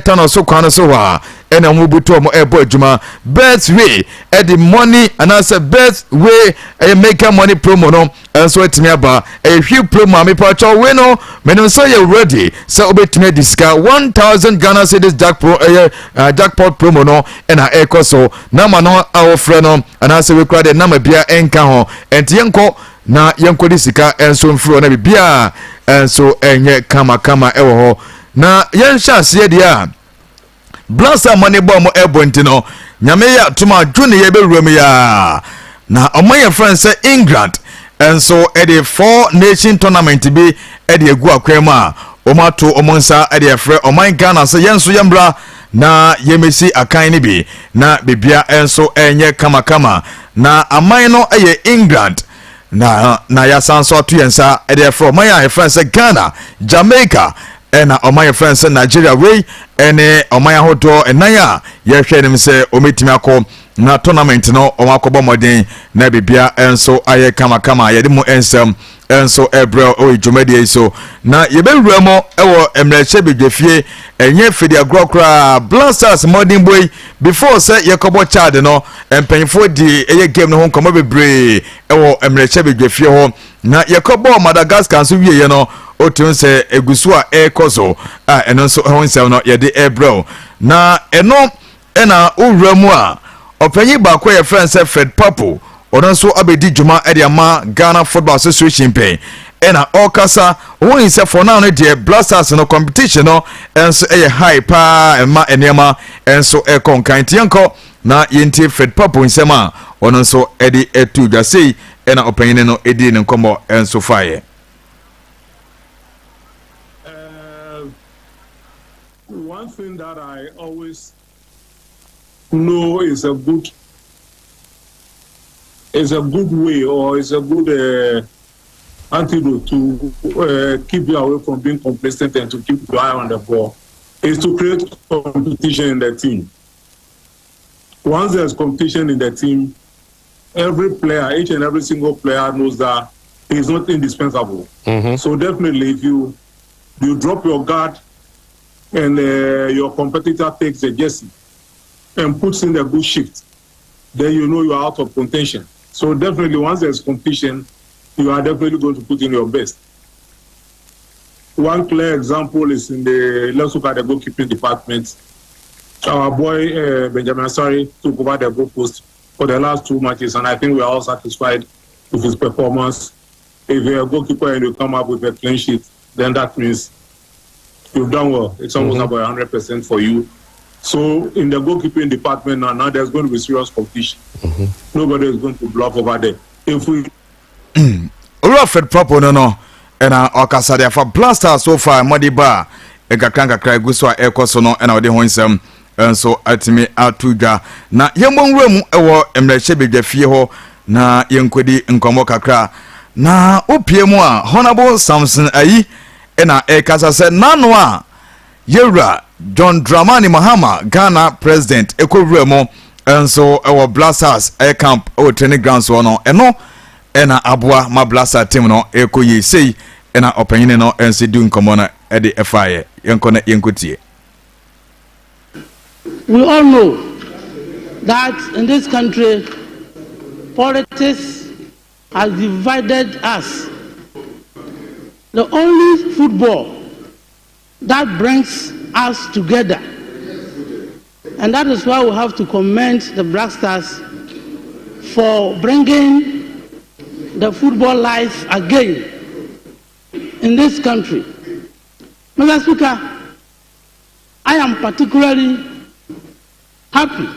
tano so kwana so wa ena mubuto mo ebo adwuma best way the money and I said best way make money promo no so etimi aba hwe promo me pa cho we no me no so you ready so obetimi disca 1000 Ghana cedis jackpot promo no ena ekoso na ma no awofre no and I say we kra de na ma bia enka ho enti yenko na yenkodi sika enso mfiro na bibia enso enye kama ewo ho na yensha ase dia blasa money bomb ebonti no nyame ya tuma dwune ye bewuram ya na omoye friend say England enso e the 4 nation tournament bi e de egu akwema omato omonsa e de frɛ oman Ghana say yenso yembra na yemesi akan ni bi na bibia enso enye kama na aman no eye England na ya sanso atu yensa e de frɛ oman ya friend say Ghana Jamaica ena oman friend say Nigeria we ene oman ahodo enaya ye hwɛ nim say ometimi akɔ na tournament no omakobo modern na bibia enso aye kama ye de mu ensem enso ebro o dwumade so na yebewura mo ewo emreche bedwefie enye fidi agrokra blasters modern boy before say yekobo child no empanfo di eye game no ho nkomo bebre ewo emreche bedwefie ho na yekobo Madagascar so wieye no otun se egusu a ekozo eno so ho nsem no ye de ebro na eno ena owura mu a opanyi ba kwa ye friend say Fred Papo Odonso abedi juma ediama Ghana Football Association pay ena okasa won say for now no de blasters no competition no enso eye high pa ema enema enso e konkan tienko na yenti Fred Papo nsema ononso edi etu dwasei ena opanyin no edi ne nkomo enso faye. One thing that I always know is a good way, or is a good antidote to keep you away from being complacent and to keep your eye on the ball, is to create competition in the team. Once there's competition in the team, every player, each and every single player knows that he's not indispensable. So definitely if you drop your guard and your competitor takes the jersey and puts in the good shift, then you know you are out of contention. So definitely once there's competition, you are definitely going to put in your best. One clear example is in let's look at the goalkeeping department. Our boy Benjamin Asari took over the goal post for the last 2 matches, and I think we are all satisfied with his performance. If you're a goalkeeper and you come up with a clean sheet, then that means you've done well. It's almost about 100% for you. So in the goalkeeping department now there's going to be serious competition. Nobody is going to bluff over there. If we Fred Papo no ena okasa dia for blasters so far modiba ekakranka guso a ekoso no ena ode ho nsem enso atimi atudwa na yembonwura mu ewo emreche bedwafie ho na yenkodi nkomo kakra na opie mu a Honorable Samson ayi ena ekasa se nano a yewra John Dramani Mahama Ghana president ekowura mu enso ewo blasters air camp o training grounds so no eno ena awuah ma blaster team no ekoyi sei ena opanyine no ense du nkomo na e de efaye yenkona yenkotie. We all know that in this country politics has divided us. The only football that brings us together, and that is why we have to commend the Black Stars for bringing the football life again in this country. Mr. Speaker, I am particularly happy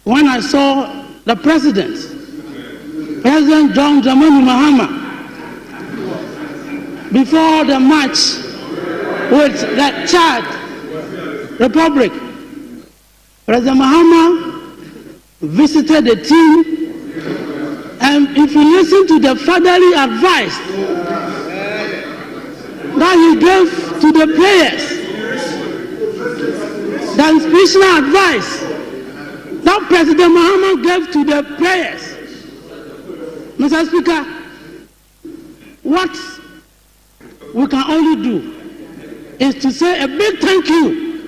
when I saw the President John Dramani Mahama, before the match with the Chad Republic. President Mahama visited the team, and if you listen to the fatherly advice that he gave to the players, the inspirational advice that President Mahama gave to the players, Mr. Speaker, what we can only do is to say a big thank you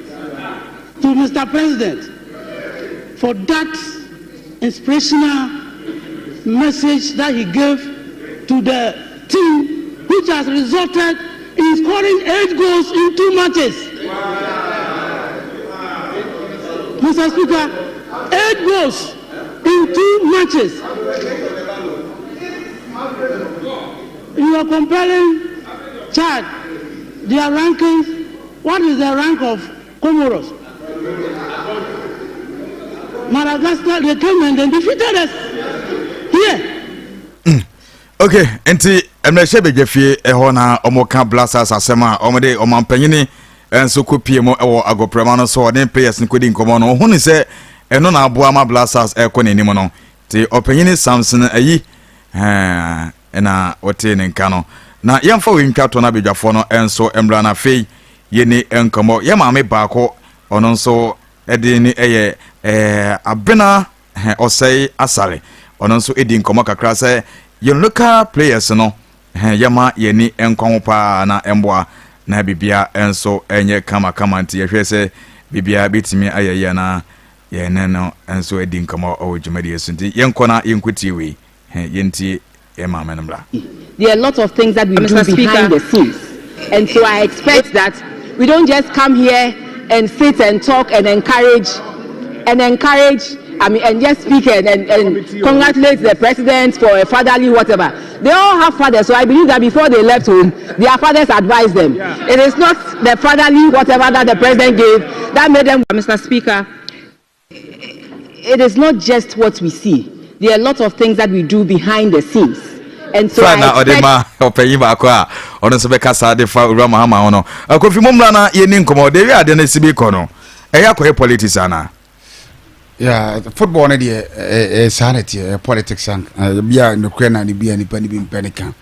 to Mr. President for that inspirational message that he gave to the team, which has resulted in scoring 8 goals in 2 matches. Mr. Speaker, 8 goals in 2 matches. You are comparing Chad, their rankings. What is the rank of Comoros? Madagascar, they came and they defeated us here. Okay, enti emreshe begefie eho na omoka blasters asema omode omampanyini enso kopie mo ewo agoprema no so den players nkodi nkomo no hunu se eno na aboa ma blasters ekonenim no ti opanyini Samson ayi ena wote ne nka no na yemfa we ntwato na bedwafo no enso emra na fei yeni enkomo ye maame baako ono nso edi ni eye abena osei asare ono nso edi nkomo kakra se your local players no yama yeni enkwan pa na emboa na bibia enso enye kama nti yehwe se bibia bitimi ayaya na yene no enso edi nkama o dwumadi esunti yenkona yenkuti we yenti ema menmbra. There are lots of things that we do behind the scenes, and so I expect that we don't just come here and sit and talk and encourage and just speak and congratulate the president for a fatherly whatever. They all have fathers, so I believe that before they left home, their fathers advised them. Yeah. It is not the fatherly whatever that the president gave that made them. Mr. Speaker, it is not just what we see. There are a lot of things that we do behind the scenes. And so I expect yeah, football na dey sanity politics and bia no kwena ni bia ni pani bi mpanika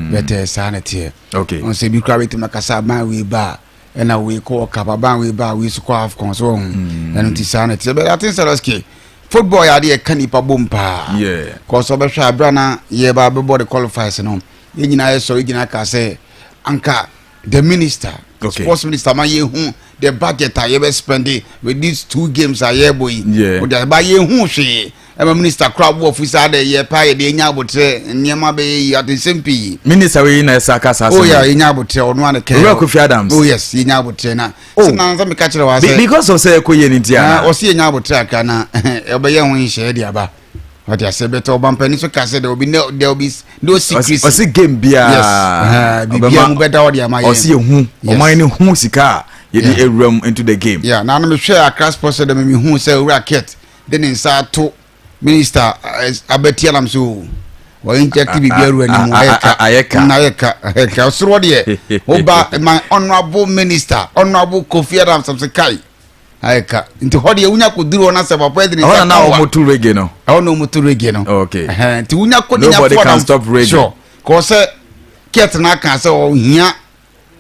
but sanity okay on say bi kwa wetin makasa ban we ba na we ko kaba ban we ba we su ko af konso and ti sanity but I think Saloski football ya dey kanipa bompa yeah cause obe hwa brana ye ba be body qualifiers no ye nyina ye so nyina ka say anka the minister okay. Sports minister man ye hu the budget I ever spend with these 2 games I year boy yeah but by ye hu she minister crowd officer the ye pay the nya botre nyema be at the same p minister we na saka sasa oh yeah nya botre ono an ke Kofi Adams oh yes nya botre na so na nza me ka kire wa say because of say ekoye ni dia o say nya botre aka na e be ye hu nhye dia ba what you say better obampani so ka say there will be no secrecy o say game bia yes bibia mu better audio ma ye o say hu o man ni hu sika yedi ewram into the game yeah na me share across process dem me hu say racket then inside to minister abetia nam so wo inject bibia ru ani mu ayeka osoro de oba my honorable minister honorable Kofi Adams some kai ayeka nti ho de unya koduru na se papa edini sa na o motu reggae no no motu reggae no okay nti unya kodi nya nobody can stop reggae sure ko se ket na kan se o hia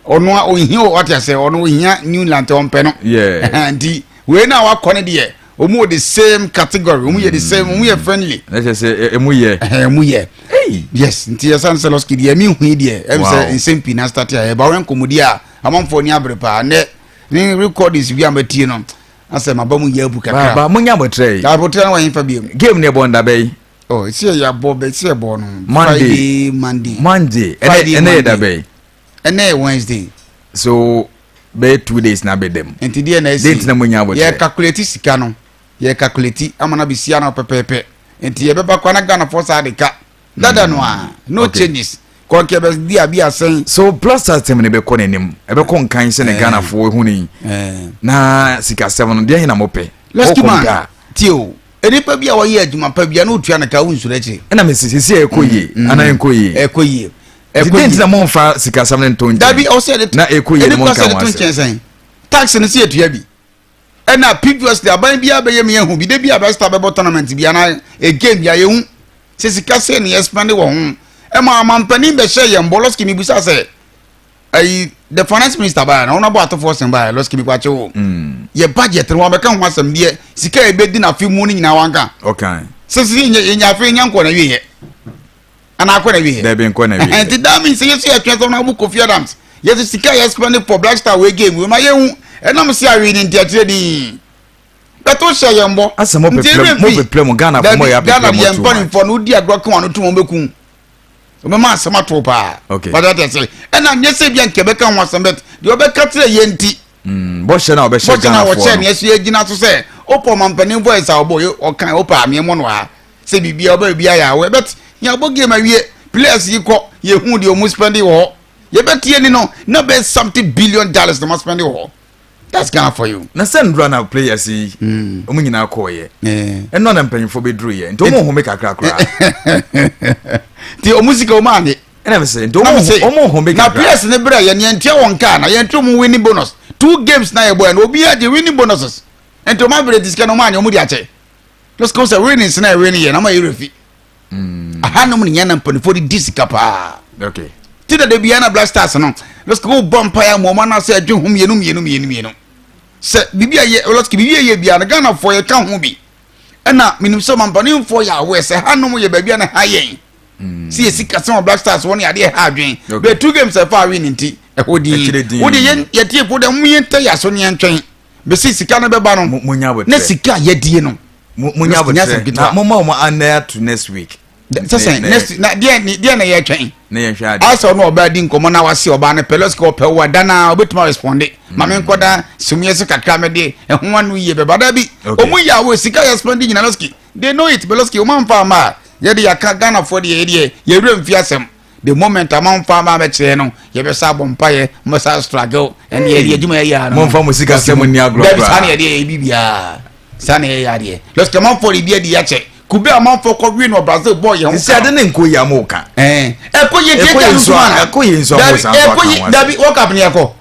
ono o hia o ati se ono hia Newland on pe no yeah nti we na wa kone de omu the same category omu ye the same omu ye friendly let's say emu ye hey yes nti ya san Saloski de mi hu de em say nsempi na start ya ba wen komudi a amamfo ni abrepa ne ni record is bi amatie no ase mabamu ya bu kakra ba munya botre da botre na wan fa bi game ne bonda bay oh see ya bo be see bo no Monday ene da bay ene Wednesday so be 2 days na be dem enti de na esi date na munya botre ye calculate sika no ye calculate amana bi sia na pepepe enti ye beba kwa na Ghana for sa de ka dada no no changes konke be dia bi asen so plus system ne be ko nenim e be ko nkan se ne Ghana fo hu ni na sika 7 de hina mope Leskiman tio enipa bia wo ye adwuma pa bia na otua na ka wunsure chi na me sisi ekoyi ana ekoyi didn't na mon fa sika 7 nton dabi o se na ekoyi ne mon kan wa tax ne se etua bi ena previous the aban bia be ye me hu bi de bia be start be tournament bia na again bia ye hu se sika se ne expand wo hu ema amampani be share ye mboloski mi busa se the finance minister ba na ona bo atofo sen ba loski mi kwache wo ye budget no be kan ho asem de sika e be di na fi mu ni nyina wanka okay se si nya fi nya nko na wi ye ana akwa na wi ye de be nko na wi and that means you see a chance na bu Kofi Adams yes sika ye spend for Black Star we game we ma ye hu enam si awi ni ntiatre di beto share ye mbo asemo be play Ghana for mo ya be for no di agro kan anu to mo beku mama asema to pa okay but that say ena nyese bia nkebe kan wasem bet de obeka tire ye nti bo she na Ghana for bo na yesu egina to say opo mampani voice a obo okan opa ame mo no a se bibia oba bibia ya we bet nya bo game awie players yi ko ye hu de o mu spend wo ye betie ni no na be something billion dollars no spend wo that's Ghana for you na send run out players yi o mu nyina ko ye eno na mpanyfo be duru ye nti o mo home kakra kra ti o musica o mani ena be say o mo home kakra na players ne bra ye ne ntia won ka na ye nto mu winning bonus 2 games na ye boy na obi a je winning bonuses ento ma bere disika no mani o mu di ache let's go say winning na winning ye na ma ye refi aha no mu nya na mpanifo di disika pa okay ti da bia na Black Stars no let's go bompa ya mo ma na say adwehum yenu se bibia ye Oloski bibia ye bia na Ghana for ye ka ho bi ena minim so mampani mfo ya we se hanom ye babia na hayen See sika some Black Stars one ade ha adwen be 2 games afa win nti ehodi wo de ye tie po de mu yenta ya so ne antwen be see sika no be ba no munya botre na sika ye die no munya botre na mo anaya to next week say next na dia na ye twen na ye hwa ade aso no oba di nkomo na wase oba na peloski opa wo dana obetuma responde ma me nkoda sumye se kakra me de ehun anu ye be bada bi omu ya wo sika ye spending nyina loski they know it peloski o man fa ma ye de yaka Ghana for de ye rem fi asem the moment amount fa ma me che no ye be sa bompa ye mo sa struggle and ye juma ye ya no mo fa mo sika se mo ni agro ba sa na ye de bibia sa na ye ya de loski man for de bi ya che kube amanfo ko wi no Brazil boy ye ho si ade ne nko ya mo ka ekoye tie nso ana ekoye nso mo sa ekoye dabi world cup ni eko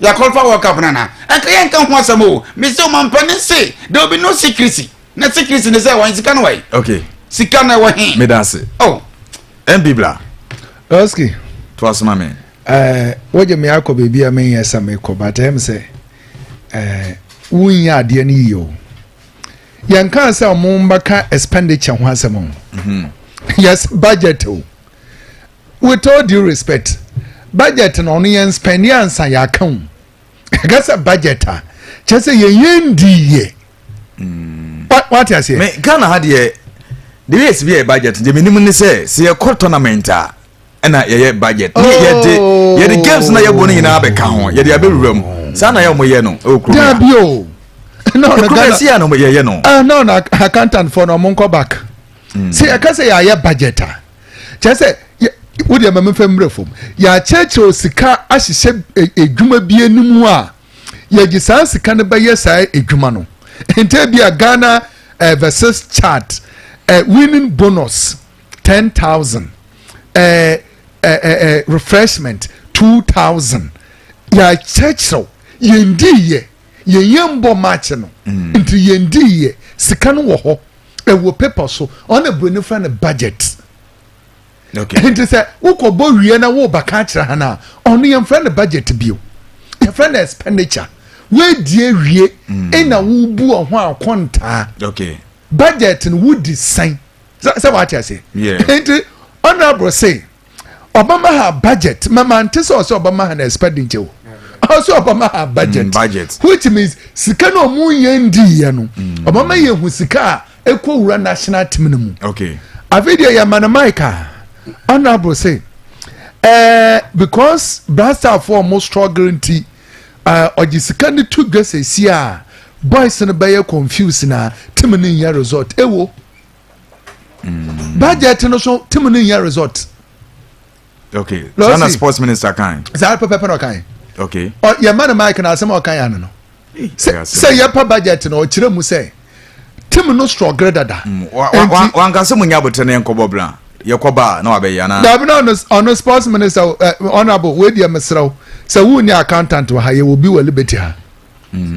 ya qualify world cup na ekoye nkan ho asamo me say man panin say there will be no secrecy na secrecy ne say wan sika no wai okay sika na wa hin me dance oh bibla Oski to asma me woje me akọ bebi amen yesa me ko but em say wunya ade ni yo yankan say omo mbaka expenditure ho asemo yes budget o with all due respect budget no no yen spend yansa ya kan gasa budget a chese yen diye what you say me Ghana had the yes be a budget the minimum say see a court tournament na ye budget ye the games na ye bonu nyina be ka ho ye de abewuram sa na ye mo ye no okuru da bio no na Ghana see no ye no no na accountant for no monko back see I can say ya budget a chese wo de mamem famrefom ya cheche osika ahihye edwuma bi enum a ye gisa sika ne ba ye sai edwuma no ente bia Ghana versus Chad winning bonus 10,000 refreshment 2,000 ya cheche yendiye yembo match no enti yendiye sika no wo ho wo paper so on a brand friend budget. Okay. Enti say wo bo wie na wo baka kira hana onu yem friend budget bio your friend expenditure we die wie na wo bu ho akonta. Okay. Budget no would design say what you say. Yeah. Enti honorable say Obama ha budget mama ntese also Obama ha na expenditure also Obama ha budget which means sika no mu yendi ye no Obama ye hu sika ekwo wura national team no mu. Okay. A video ya manamaika honorable say because Brasta for most struggling tea ojisika ni two dresses sia boys no be confused na team no ya result ewo budget no so team no ya result. Okay. Sana sports minister kan za papa no kan okay ya manamaika na asem o kan ya no say ya pa budget no o kire mu say team no struggle dada wan ka se munya botre ne nkobo bra yekoba na wabe ya na da bi on sports minister honorable we dia mesraw se wu ni accountant wa ha ye obi wa liberty ha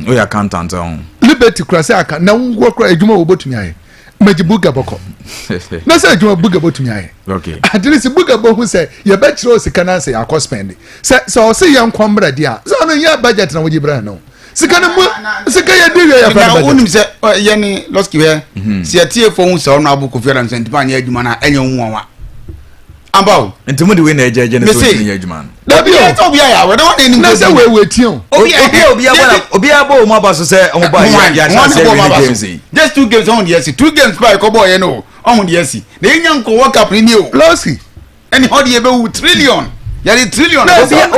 o ya accountant on liberty kura se aka na wo kura adwuma wo botumi aye majibuga boko na se adwuma buga botumi aye okay at least buga bo hu se ye be kire o sika na se ya cost spend se o se ye nkwamra dia so no ya budget na wo jibra no sika na sika ya diwe ya fa unim se ye ni loski we se tie fo hu se ono abuko fiara nsenti pa nya adwuma na enye nwanwa ambaw ntimo de we na ejeje ne so nya adwuma da bi o to bia ya we don ni na se we tion obi abo mo abaso se o ba ya se games just 2 games on the 2 games by ko boy no on the na nya nko world cup ni o loski any how dey be trillion yari trillion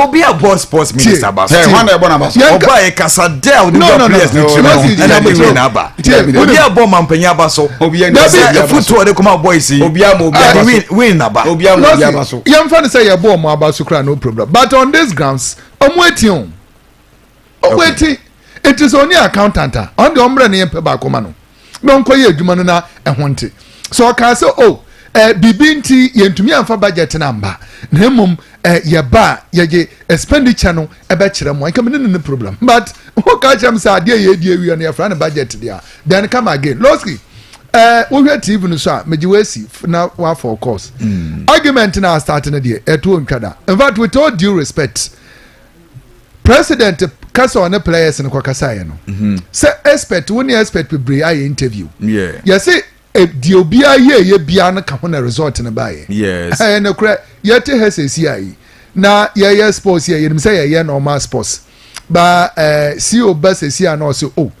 obi a boss sports minister baso one dey born baso oba e kasada o the players ni trillion na ba obi a bomb mampanya baso obi a afutuo de come boys obi a win na ba obi a baso yam fan say ya bomb abaso kra no problem but on these grounds omuetion omueti it is only accountant on the ombre na yempe ba koma no no nkoye adwuma no na ehonte so ka say bibinti yentumi amfa budget number na mum ye ba ye expenditure no ebe kire mo nka me no problem but who ka chem say ade ye die wi na ye fra na budget dia then come again loski we hear tv no so meji wesi na wa for course argument na start na die eto ntwada in fact with all due respect president kasa on the players no kwakasa ye no say expert woni expert be bri aye interview yeah you see di obia ye bia na ka ho na result na bae yes na kura yete hesesi ai na ye sports ye nim say ye normal sports ba CEO bus esi ana o say oh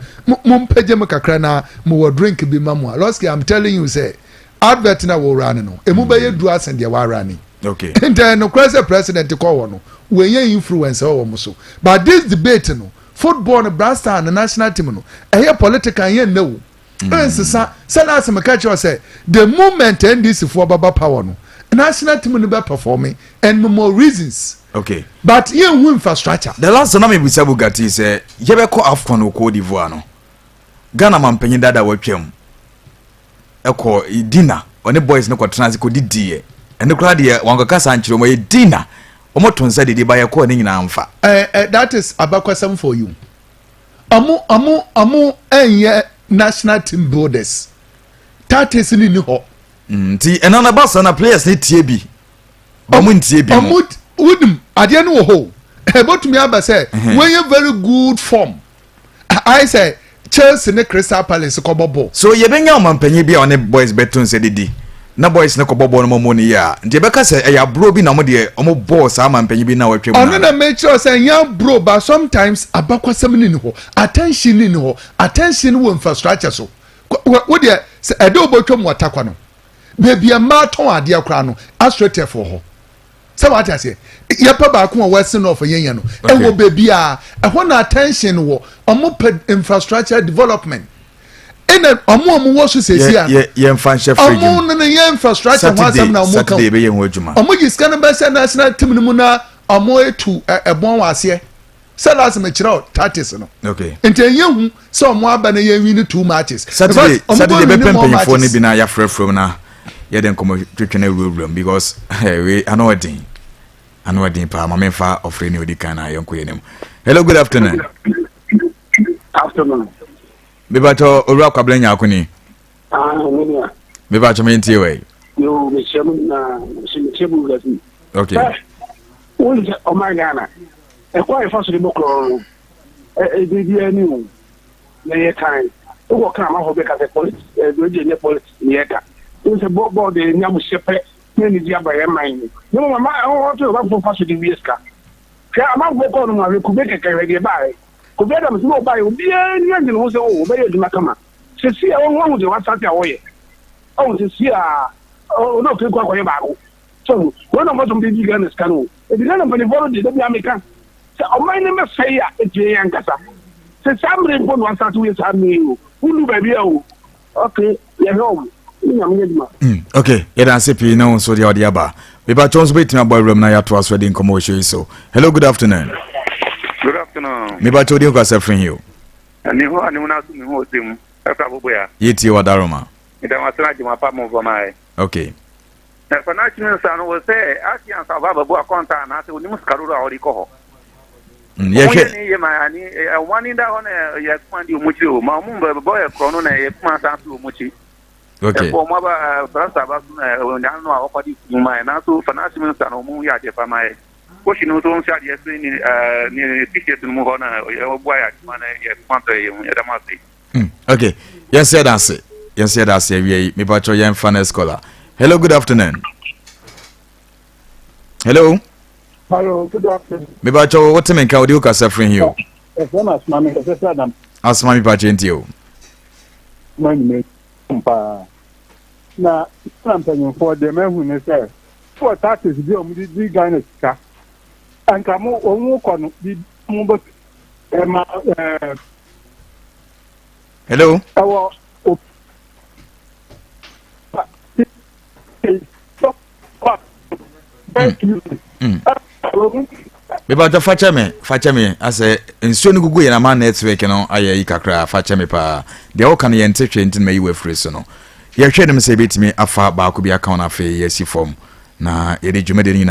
mumpege me kakra na mo drink bi mamu loski I'm telling you say advert na wo run no emu ba ye duah sen de wa run okay then no crazy president ko wo no we ye influencer wo mo so but this debate no football no brasta and national team no political ye no ensesa say na se me catch you say the moment NDC for baba power no national team no be performing and more reasons. Okay. But you have infrastructure. The last time we said Bugatti say you be call Afcon or Cote d'Ivoire no. Ghana man penyin dada we twem. E call dinner. On the boys no kwa transit ko didi e. And the crowd here wan ka sanchiro mo dinner. Omo tonsa didi ba ye call ni nyina amfa. That is abakwasam for you. Amu enye national team builders. That is ni ho. Ti enana basa na players ni tie bi. Omo ntie bi. Wouldn't adiẹ ni wọ hó ebotumi aba say when you very good form I say Chelsea ne Crystal Palace kọ bọ. So ye benya omampanyi bi on boys beton se didi na boys ne kọ bọ no mo ni ya nje beka say e ya bro bi na mo de omo boss amampanyi bi na watwem na. Ono na make sure say ya bro but sometimes abakwasam ni ho attention ni ho attention wo infrastructure so wo de say e do botwem watakwa no baby ma ton ade akra no astrate for ho. So what I say, you put back on Western of a yen, and will be a one attention war on infrastructure development. And then a more was to say, yeah, fancy infrastructure once I'm now more baby and word you man. Is going to be sent national Timuna or more to a bon was here. So that's a mature out, Tatis. Okay. Until you saw more than a year in 2 matches. Saturday, the Bempah for Nibina from now. Yeah, then come to the room because we are not a I know a deep my main far offering you the kind of young queen. Hello, good afternoon. Afternoon. Bibato Uraka Blenya Kuni. Bibato Minty way. You, Michelle, okay. Oh my Ghana. A quite fast book on a new near time. Who come out because the police, Virginia police, Nieka. It's a board, the Namu Shepherd. Many by mine. No, I want to run for fast with the Visca. I'm not going to make a carry by. Could get them no by be any engine was over the Macama. See, I want to what's out away. Oh, to see, oh, no, click on your barrel. So, one of us on the gun is canoe. If you don't have any the American. So, my name is Saya, it's a young Cassa. So, somebody put one start with me. Who baby? Okay, you're home. Okay, yeah, that's it. You know, so the audio bar. We about Jones waiting about room now. You to us wedding commercial. So, hello, good afternoon. Good afternoon. Me about you guys suffering you. And you are not to me who team. Yeti wa daroma. It was not my apartment for my. Okay. The financial son will say, "Ask you to have a book contact and I say, we must carry our recall." Yeah, one in that one, yes, one you much you, my mumba boy, a chrono, a month after muchi. Okay. For mother, Brasa, when I know what you might not to financial minister or Muya, if I might. What you know, don't say yes, near tickets to move on, or boy, money, yes, money, okay. Yes, sir, that's it. Yes, sir, that's it. Me pacho young fan scholar. Hello, good afternoon. Hello. Hello, good afternoon. Me pacho, what time can you suffering you? As long as mommy has said them. As mommy pacho into you. Money. Na something for the men who say for taxes be on the Ghana car and come on hello. Beba to facha me as a nsuo no gugu yana man network no aye kakra facha me pa de o kan ye ntehwe ntin me yiwe free so no ye hwe dem se betimi afa ba ko bi aka na fe ye si form na ye de dwumade ni